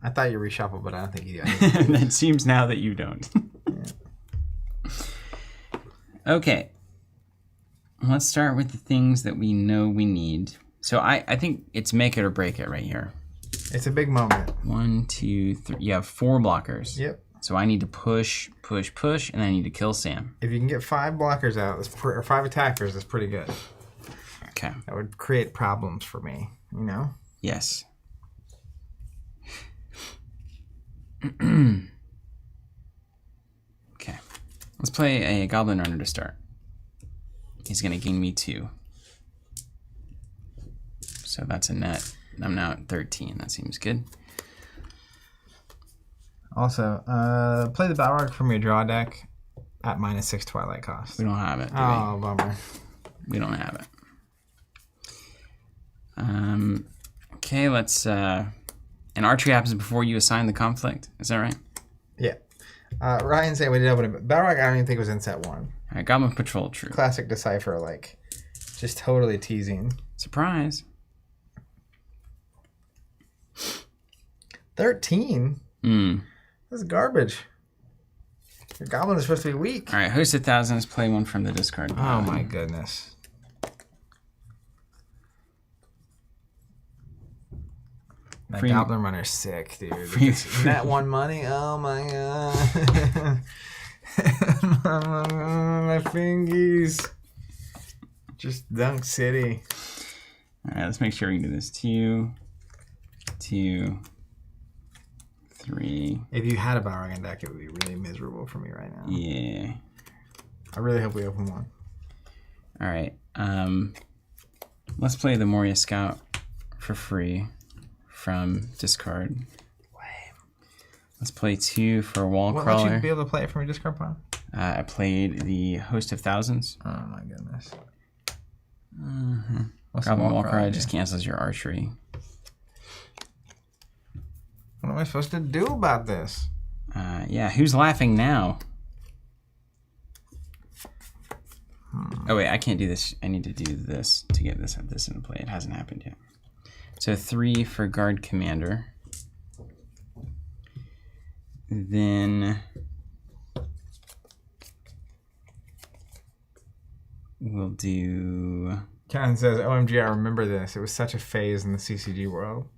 I thought you reshuffle, but I don't think you do. It seems now that you don't. Okay. Let's start with the things that we know we need. So I think it's make it or break it right here. It's a big moment. 1, 2, 3. You have 4 blockers. Yep. So I need to push, push, push, and I need to kill Sam. If you can get 5 blockers out, or 5 attackers, that's pretty good. Okay. That would create problems for me, you know? Yes. Okay. Let's play a Goblin Runner to start. He's going to gain me 2. So that's a net. I'm now at 13. That seems good. Also, play the Balrog from your draw deck at -6 Twilight cost. We don't have it, do Oh, bummer. we? We don't have it. Okay, let's... and archery happens before you assign the conflict. Is that right? Yeah. Ryan saying we did open it, but Balrog I don't even think it was in set 1. All right, Goblin Patrol, true. Classic Decipher, like, just totally teasing. Surprise. 13? This is garbage. Your Goblin is supposed to be weak. All right, Host of Thousands, play one from the discard pile. Oh my goodness. That Goblin Runner's sick, dude. Net 1 money? Oh my god. My fingies. Just Dunk City. All right, let's make sure we can do this. 2, 2, 3. If you had a Balrog deck, it would be really miserable for me right now. Yeah. I really hope we open one. All right. Let's play the Moria Scout for free from discard. Let's play 2 for a Wall What Crawler. would you be able to play it from your discard pile? I played the Host of Thousands. Oh my goodness. What's Goblin Wall Crawler just cancels your archery. What am I supposed to do about this? Yeah, who's laughing now? Oh wait, I can't do this. I need to do this to get this into play. It hasn't happened yet. So 3 for Guard Commander. Then we'll do... Ken says, OMG, I remember this. It was such a phase in the CCG world.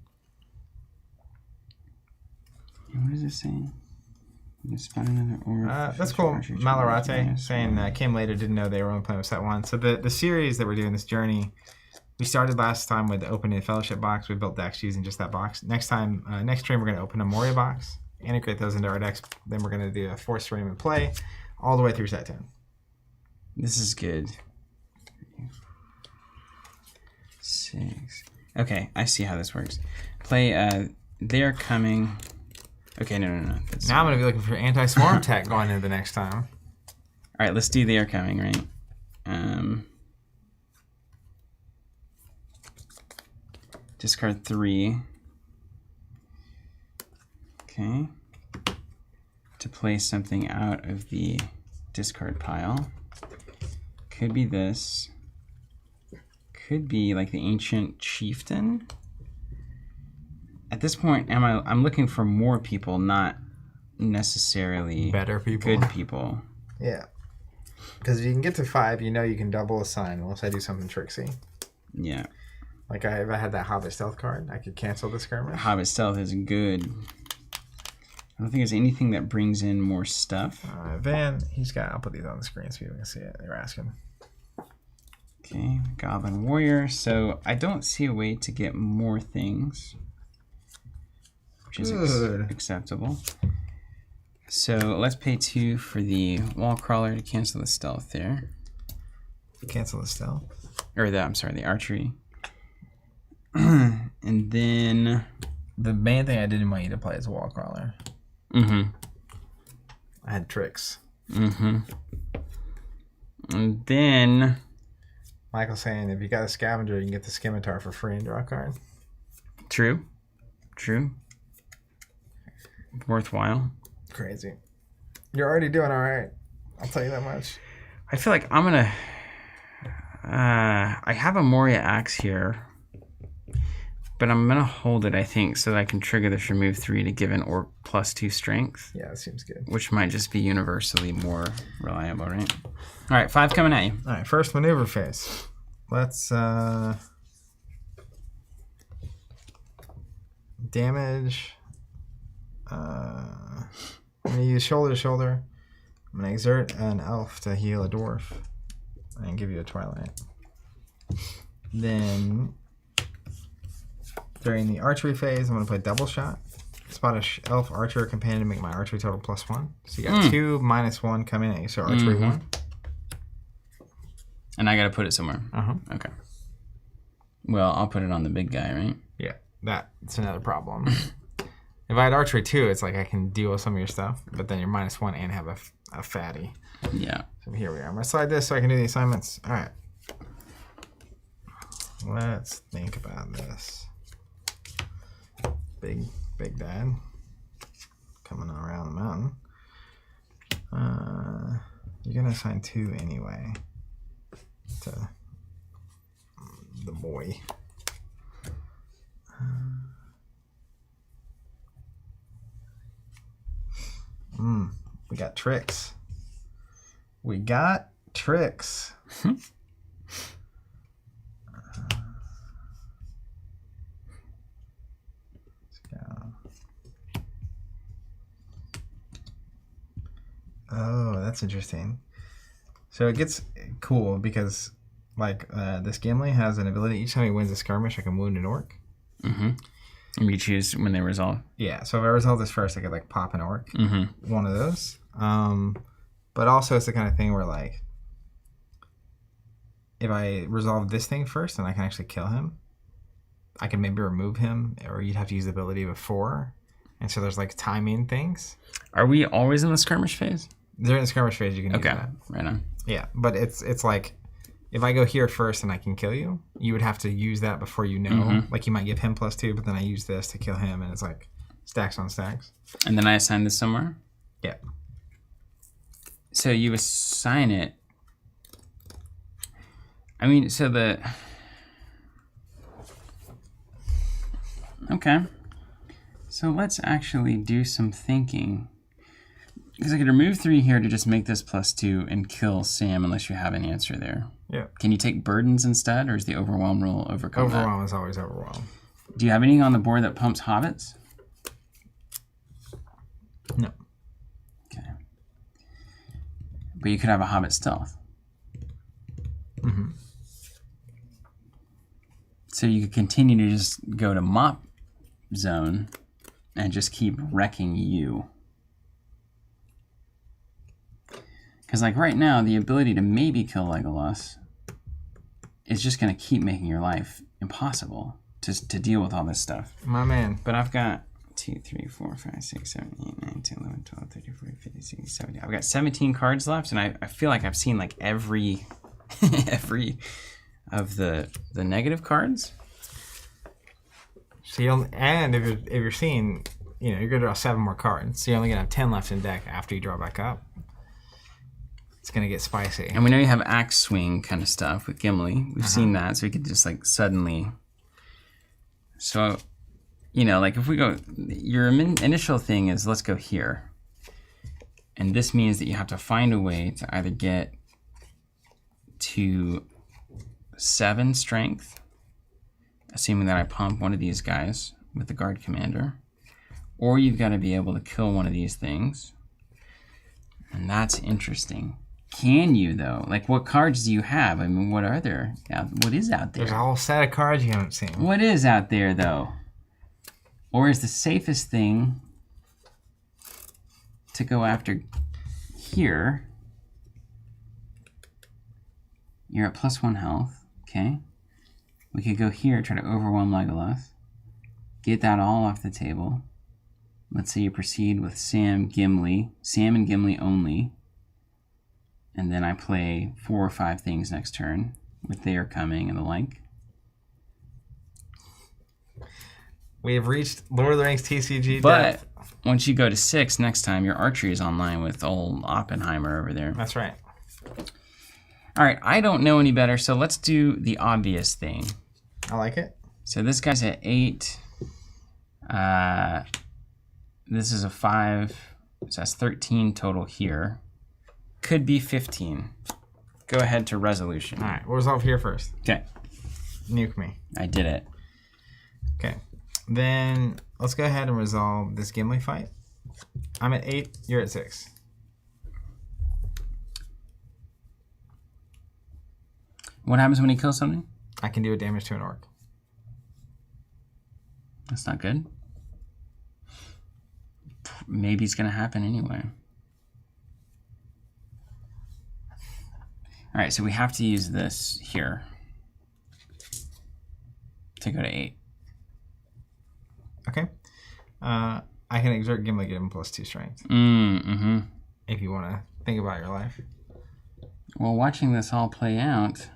What does it say? Spot another orb. That's cool. Malarate saying came later, didn't know they were only playing with set 1. So the series that we're doing, this journey, we started last time with opening a Fellowship box. We built decks using just that box. Next time, next stream, we're going to open a Moria box, integrate those into our decks. Then we're going to do a 4th stream and play all the way through set 10. This is good. 6. Okay, I see how this works. Play, they're coming. Okay, no. That's now I'm going to be looking for anti-swarm tech going into the next time. All right, let's do they're coming, right? Discard 3. Okay. To play something out of the discard pile. Could be this. Could be like the Ancient Chieftain. At this point, I'm looking for more people, not necessarily better people. Good people. Yeah. Because if you can get to 5, you know you can double a sign unless I do something tricksy. Yeah. Like if I had that Hobbit Stealth card, I could cancel the skirmish. Hobbit Stealth is good. I don't think there's anything that brings in more stuff. Van, I'll put these on the screen so people can see it. They were asking. Okay, Goblin Warrior. So I don't see a way to get more things, which is acceptable. So let's pay 2 for the Wall Crawler to cancel the stealth there. Cancel the stealth? Or the archery. And then... The main thing I didn't want you to play is a Wall Crawler. Mm-hmm. I had tricks. Mm-hmm. And then... Michael's saying if you got a Scavenger, you can get the Scimitar for free and draw a card. True. Worthwhile. Crazy. You're already doing all right. I'll tell you that much. I feel like I'm gonna... I have a Moria Axe here, but I'm gonna hold it, I think, so that I can trigger this remove 3 to give an Orc +2 strength. Yeah, that seems good. Which might just be universally more reliable, right? All right, 5 coming at you. All right, first maneuver phase. Let's damage. I'm gonna use shoulder to shoulder. I'm gonna exert an elf to heal a dwarf and give you a twilight. Then during the archery phase, I'm gonna play double shot. Spot a elf archer companion to make my archery total +1. So you got 2 -1 coming at you. So archery 1. And I gotta put it somewhere. Okay. Well, I'll put it on the big guy, right? Yeah, that's another problem. If I had archery 2, it's like I can deal with some of your stuff, but then you're -1 and have a fatty. Yeah. So here we are. I'm gonna slide this so I can do the assignments. All right. Let's think about this. Big Dad coming around the mountain. You're gonna assign 2 anyway to the boy. We got tricks. We got tricks. Let's go. Oh, that's interesting. So it gets cool because, like, this Gimli has an ability. Each time he wins a skirmish, I can wound an orc. Mm-hmm. And you choose when they resolve. Yeah, so if I resolve this first, I could, like, pop an orc. Mm-hmm. One of those. But also it's the kind of thing where, like, if I resolve this thing first, then I can actually kill him. I can maybe remove him, or you'd have to use the ability before. And so there's, like, timing things. Are we always in the skirmish phase? During the skirmish phase, you can use Okay, that. right on. Yeah, but it's like, if I go here first and I can kill you, you would have to use that before you know. Mm-hmm. Like, you might give him +2, but then I use this to kill him, and it's like stacks on stacks. And then I assign this somewhere? Yeah. So you assign it. I mean, so the... Okay. So let's actually do some thinking. Because I could remove 3 here to just make this +2 and kill Sam unless you have an answer there. Yeah. Can you take burdens instead, or is the overwhelm rule overcome that? Overwhelm is always overwhelm. Do you have anything on the board that pumps hobbits? No. Okay. But you could have a hobbit stealth. Mm-hmm. So you could continue to just go to mop zone and just keep wrecking you. Because, like, right now, the ability to maybe kill Legolas is just going to keep making your life impossible to deal with all this stuff. My man. But I've got 2, 3, 4, 5, 6, 7, 8, 9, 10, 11, 12, 13, 14, 15, 16, 17. I've got 17 cards left, and I feel like I've seen, like, every of the negative cards. So and if you're seeing, you're gonna draw 7 more cards, so you're only gonna have 10 left in deck after you draw back up. It's gonna get spicy. And we know you have axe swing kind of stuff with Gimli. We've seen that, so we could just, like, suddenly. So, like, if we go, your initial thing is let's go here, and this means that you have to find a way to either get to 7 strength, assuming that I pump one of these guys with the guard commander, or you've got to be able to kill one of these things, and that's interesting. Can you, though? Like, what cards do you have? I mean, what are there? What is out there? There's a whole set of cards you haven't seen. What is out there, though? Or is the safest thing to go after here? You're at +1 health, okay? We could go here, try to overwhelm Legolas. Get that all off the table. Let's say you proceed with Sam and Gimli only. And then I play 4 or 5 things next turn with They Are Coming and the like. We have reached Lord of the Rings TCG But depth. once you go to 6 next time, your archery is online with old Oppenheimer over there. That's right. All right, I don't know any better, so let's do the obvious thing. I like it. So this guy's at 8. This is a 5. So that's 13 total here. Could be 15. Go ahead to resolution. All right, we'll resolve here first. Okay, Nuke me. I did it. Okay. Then let's go ahead and resolve this Gimli fight. I'm at 8, you're at 6. What happens when he kills something? I can do a damage to an orc. That's not good. Maybe it's going to happen anyway. All right, so we have to use this here to go to 8. Okay. I can exert Gimli, give him +2 strength. Mm-hmm. If you want to think about your life. Well, watching this all play out...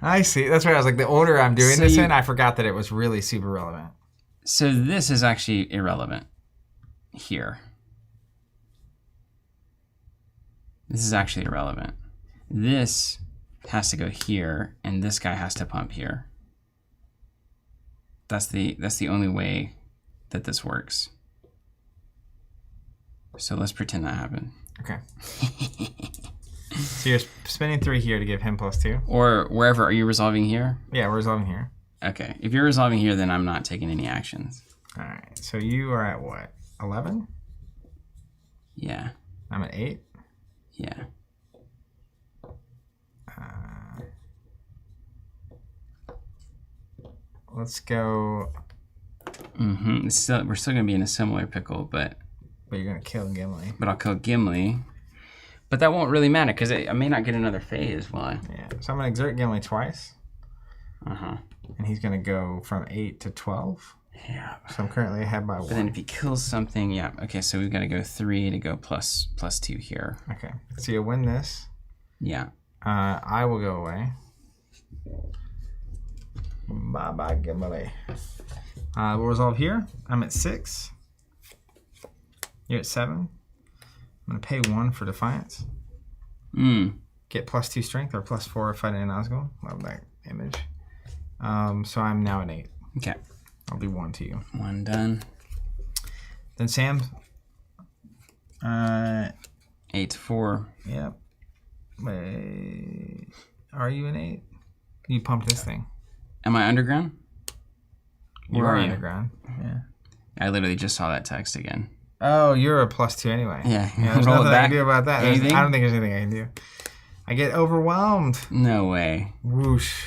I see. That's right. I was like, the order I'm doing So this you- in, I forgot that it was really super relevant. So this is actually irrelevant here. This is actually irrelevant. This has to go here, and this guy has to pump here. That's the only way that this works. So let's pretend that happened. Okay. So you're spending 3 here to give him +2? Or wherever. Are you resolving here? Yeah, we're resolving here. Okay. If you're resolving here, then I'm not taking any actions. All right. So you are at what? 11? Yeah. I'm at 8? Yeah. Let's go. We're still going to be in a similar pickle, but But you're going to kill Gimli. I'll kill Gimli. But that won't really matter because I may not get another phase. Why? Yeah. So I'm going to exert Gimli twice. Uh-huh. And he's going to go from 8 to 12. Yeah. So I'm currently ahead by 1. But then if he kills something, yeah. Okay, so we've got to go 3 to go +2 here. Okay. So you win this. Yeah. I will go away. Bye-bye, Gimli. We'll resolve here. I'm at 6. You're at 7. I'm going to pay 1 for Defiance. Get +2 strength or +4 fighting an Nazgul. Love that image. So I'm now at 8. Okay. I'll do 1 to you. 1 done. Then Sam. 8 to 4. Yep. Wait. Are you an 8? You pumped this thing. Am I underground? You Where are are you? underground. Yeah. I literally just saw that text again. Oh, you're a +2 anyway. Yeah. There's Roll it nothing I back. can do about that. Anything? I don't think there's anything I can do. I get overwhelmed. No way. Whoosh.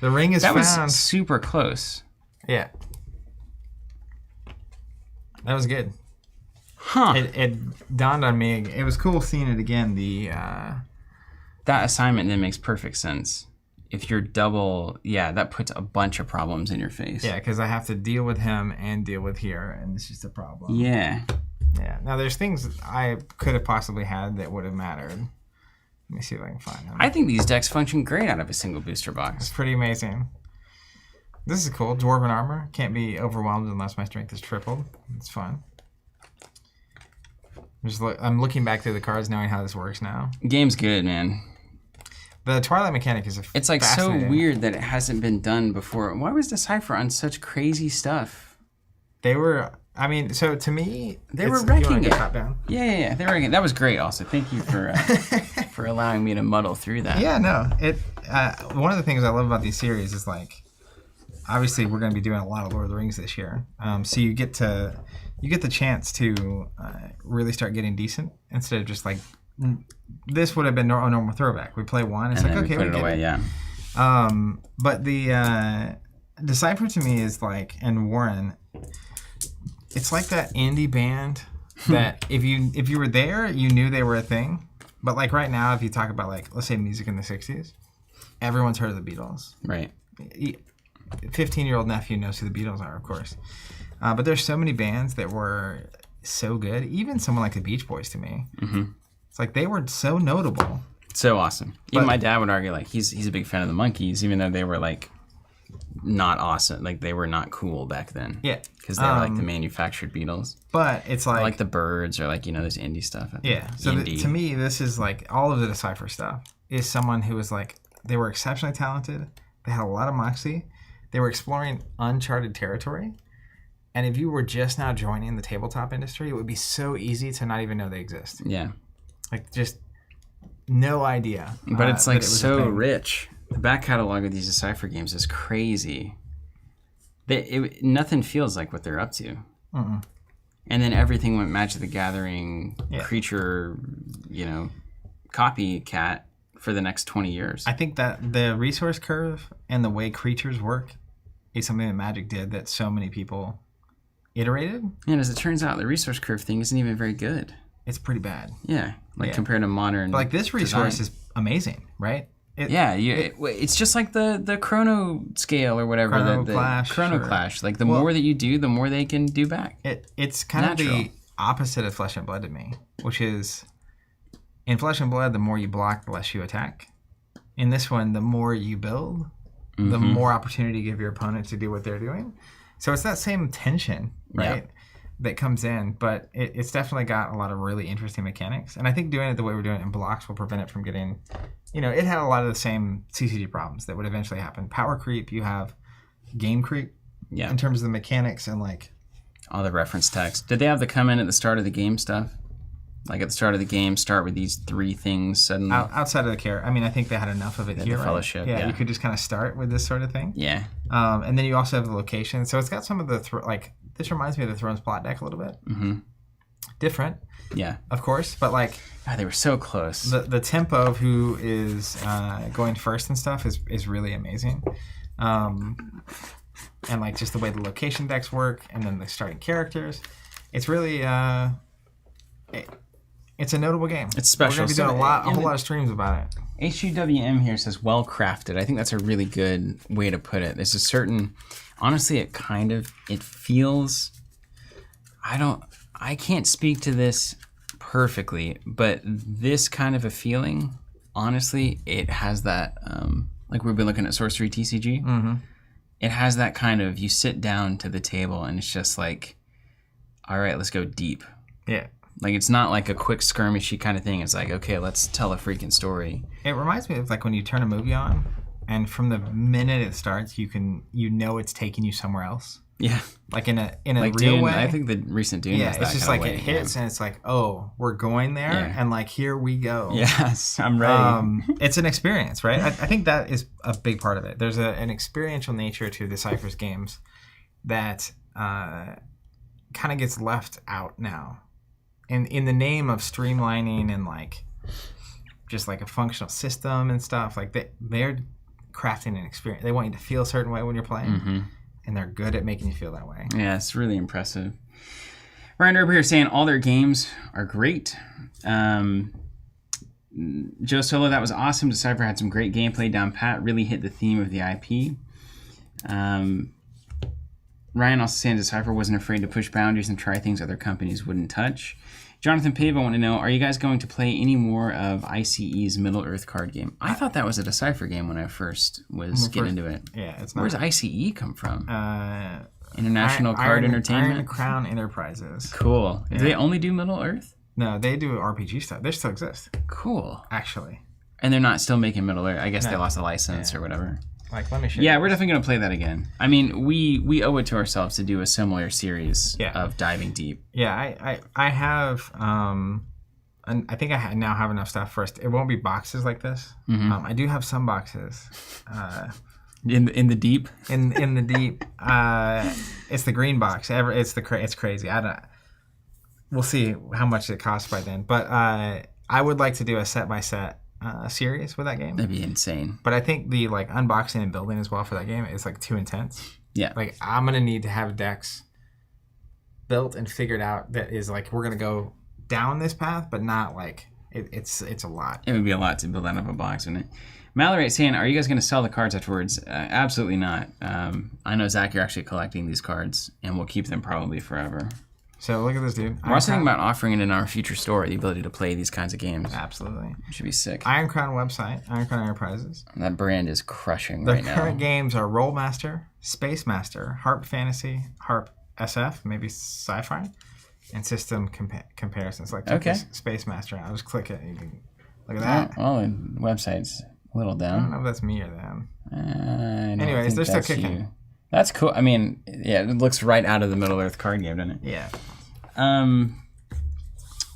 The ring is That found. was super close. Yeah. That was good. Huh. It dawned on me. It was cool seeing it again. That assignment then makes perfect sense. If you're double, yeah, that puts a bunch of problems in your face. Yeah, because I have to deal with him and deal with here, and it's just a problem. Yeah. Yeah. Now, there's things I could have possibly had that would have mattered. Let me see if I can find them. I think these decks function great out of a single booster box. It's pretty amazing. This is cool. Dwarven armor. Can't be overwhelmed unless my strength is tripled. It's fun. I'm looking back through the cards, knowing how this works now. Game's good, man. The Twilight mechanic is It's like so weird that it hasn't been done before. Why was Decipher on such crazy stuff? They were. I mean, so to me, They were wrecking it. Top down? Yeah. They were wrecking it. That was great. Also, thank you for for allowing me to muddle through that. Yeah, no. One of the things I love about these series is like, obviously we're going to be doing a lot of Lord of the Rings this year. So you get the chance to really start getting decent instead of just like. This would have been a normal throwback. We play one. It's and like, then okay, we put it away. Yeah. But the Decipher to me is like, and Warren, it's like that indie band that if you were there, you knew they were a thing. But like right now, if you talk about like, let's say music in the 60s, everyone's heard of the Beatles. Right. 15-year-old nephew knows who the Beatles are, of course. But there's so many bands that were so good. Even someone like the Beach Boys to me. Mm-hmm. It's like they were so notable. So awesome. Even my dad would argue like he's a big fan of the Monkees, even though they were like not awesome. Like they were not cool back then. Yeah. Because they were like the manufactured Beatles. But it's like the Birds or like, this indie stuff. Yeah. So to me, this is like all of the Decipher stuff is someone who was like, they were exceptionally talented. They had a lot of moxie. They were exploring uncharted territory. And if you were just now joining the tabletop industry, it would be so easy to not even know they exist. Yeah. Like just no idea. But it's like so rich. The back catalog of these Decipher games is crazy. Nothing feels like what they're up to. Mm-mm. And then everything went Magic the Gathering creature, copycat for the next 20 years. I think that the resource curve and the way creatures work is something that Magic did that so many people iterated. And as it turns out, the resource curve thing isn't even very good. It's pretty bad. Yeah, compared to modern. But like this resource design. is amazing, right? It's just like the Chrono scale or whatever. Chrono Clash. Like the more that you do, the more they can do back. It's kind of the opposite of Flesh and Blood to me, which is in Flesh and Blood, the more you block, the less you attack. In this one, the more you build, the more opportunity you give your opponent to do what they're doing. So it's that same tension, right? that comes in, but it's definitely got a lot of really interesting mechanics. And I think doing it the way we're doing it in blocks will prevent it from getting, it had a lot of the same CCG problems that would eventually happen. Power creep, you have game creep in terms of the mechanics and like all the reference text. Did they have the come in at the start of the game stuff? Like at the start of the game, start with these 3 things suddenly? Outside of the care. I mean, I think they had enough of it here. The fellowship. Right? Yeah, you could just kind of start with this sort of thing. Yeah. And then you also have the location. So it's got some of the, this reminds me of the Thrones plot deck a little bit. Mm-hmm. Different. Yeah. Of course. But like. God, they were so close. The tempo of who is going first and stuff is really amazing. And like just the way the location decks work and then the starting characters. It's really. It's a notable game. It's special. We're going to be doing a whole lot of streams about it. HUWM here says well crafted. I think that's a really good way to put it. There's a certain, honestly, it feels, I can't speak to this perfectly, but this kind of a feeling, honestly, it has that, like we've been looking at Sorcery TCG. Mm-hmm. It has that kind of, you sit down to the table and it's just like, all right, let's go deep. Yeah. Like, it's not like a quick skirmishy kind of thing. It's like, okay, let's tell a freaking story. It reminds me of like when you turn a movie on, and from the minute it starts, you know it's taking you somewhere else. Yeah. Like in a like real Dune, way. I think the recent Dune was that it's just kind like of way, it hits and it's like, oh, we're going there, and like here we go. Yes, I'm ready. It's an experience, right? I think that is a big part of it. There's an experiential nature to Decipher's games that kind of gets left out now. In the name of streamlining and like just like a functional system and stuff, like they're crafting an experience. They want you to feel a certain way when you're playing, and they're good at making you feel that way. Yeah, it's really impressive. Ryan over here saying all their games are great. Joe Solo, that was awesome. Decipher had some great gameplay down pat. Really hit the theme of the IP. Ryan also saying Decipher wasn't afraid to push boundaries and try things other companies wouldn't touch. Jonathan Pave, I want to know, are you guys going to play any more of ICE's Middle-earth card game? I thought that was a Decipher game when I first was getting into it. Yeah, it's not. Where's ICE come from? International Card Entertainment? Iron Crown Enterprises. Cool. Yeah. Do they only do Middle-earth? No, they do RPG stuff. They still exist. Cool. Actually. And they're not still making Middle-earth. I guess they lost a license or whatever. Like, let me show you. We're definitely going to play that again. I mean, we owe it to ourselves to do a similar series of diving deep. Yeah, I have, and I think I now have enough stuff first. It won't be boxes like this. Mm-hmm. I do have some boxes. In the deep? In the deep. It's the green box. It's crazy. We'll see how much it costs by then. But I would like to do a set-by-set series with that game. That'd be insane. But I think the like unboxing and building as well for that game is like too intense. Yeah. Like I'm gonna need to have decks built and figured out that is like we're gonna go down this path, but not like it's a lot. It would be a lot to build out of a box, wouldn't it? Mallory saying, are you guys going to sell the cards afterwards? Absolutely not. I know, Zach, you're actually collecting these cards, and we'll keep them probably forever. So look at this, dude. We're also thinking about offering it in our future store, the ability to play these kinds of games. Absolutely. It should be sick. Iron Crown website, Iron Crown Enterprises. That brand is crushing right now. The current games are Rollmaster, Space Master, Harp Fantasy, Harp SF, maybe Sci-Fi, and System Comparisons. Like Space Master. I'll just click it. You can look at that. Oh, the website's a little down. I don't know if that's me or them. Anyways, they're still kicking. You. That's cool. I mean, yeah, it looks right out of the Middle-earth card game, doesn't it? Yeah.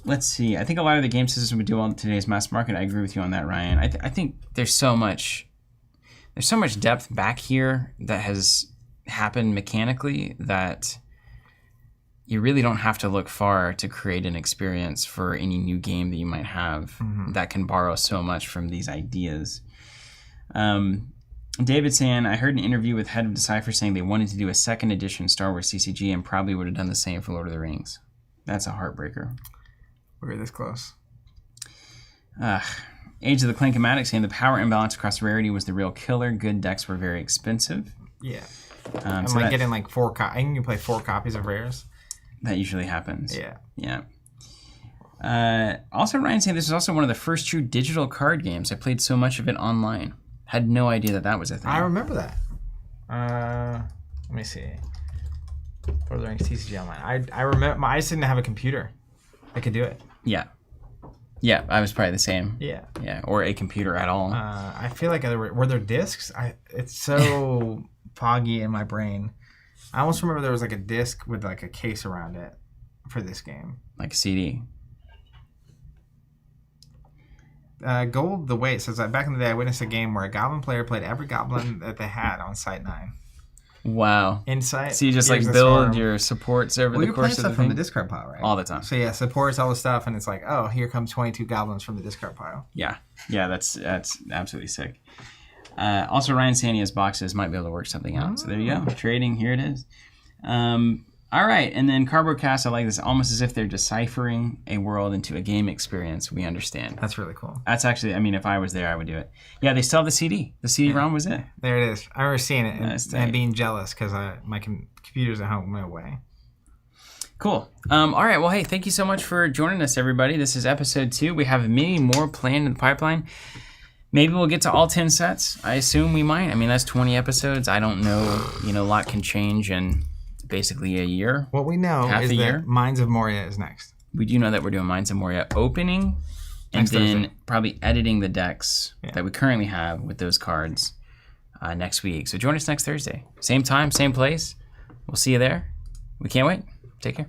Let's see. I think a lot of the game systems would do well in today's mass market. I agree with you on that, Ryan. I think there's so much depth back here that has happened mechanically that you really don't have to look far to create an experience for any new game that you might have that can borrow so much from these ideas. David saying, I heard an interview with head of Decipher saying they wanted to do a second edition Star Wars CCG and probably would have done the same for Lord of the Rings. That's a heartbreaker. We're this close. Age of the Clank-O-Matic saying the power imbalance across rarity was the real killer. Good decks were very expensive. Yeah. I'm so getting like 4 copies. I can play 4 copies of rares. That usually happens. Yeah. Also, Ryan saying this is also one of the first true digital card games. I played so much of it online. Had no idea that was a thing. I remember that. Let me see. Lord of the Rings TCG Online. I remember I just didn't have a computer that could do it. Yeah. Yeah, I was probably the same. Yeah. Yeah, or a computer at all. I feel like were there discs? It's so foggy in my brain. I almost remember there was like a disc with like a case around it for this game. Like a CD. Gold the Way says that back in the day I witnessed a game where a goblin player played every goblin that they had on Site 9. Wow. Insight. So you just like build your supports over the course of the stuff from thing? the discard pile, right? All the time. So yeah, supports all the stuff, and it's like, oh, here comes 22 goblins from the discard pile. Yeah. Yeah, that's absolutely sick. Also, Ryan Sania's boxes might be able to work something out. So there you go. Trading, here it is. All right, and then Cardboard Cast, I like this, almost as if they're deciphering a world into a game experience we understand. That's really cool. That's actually, I mean, if I was there, I would do it. Yeah, they still have the CD. The CD-ROM was it. There it is. I remember seeing it and being jealous because my computer's at home, went away. Cool. All right, well, hey, thank you so much for joining us, everybody. This is episode 2. We have many more planned in the pipeline. Maybe we'll get to all 10 sets. I assume we might. I mean, that's 20 episodes. I don't know. You know, a lot can change in basically a year. What we know is that Minds of Moria is next. We do know that we're doing Minds of Moria opening and Next then Thursday. probably editing the decks that we currently have with those cards next week. So join us next Thursday. Same time, same place. We'll see you there. We can't wait. Take care.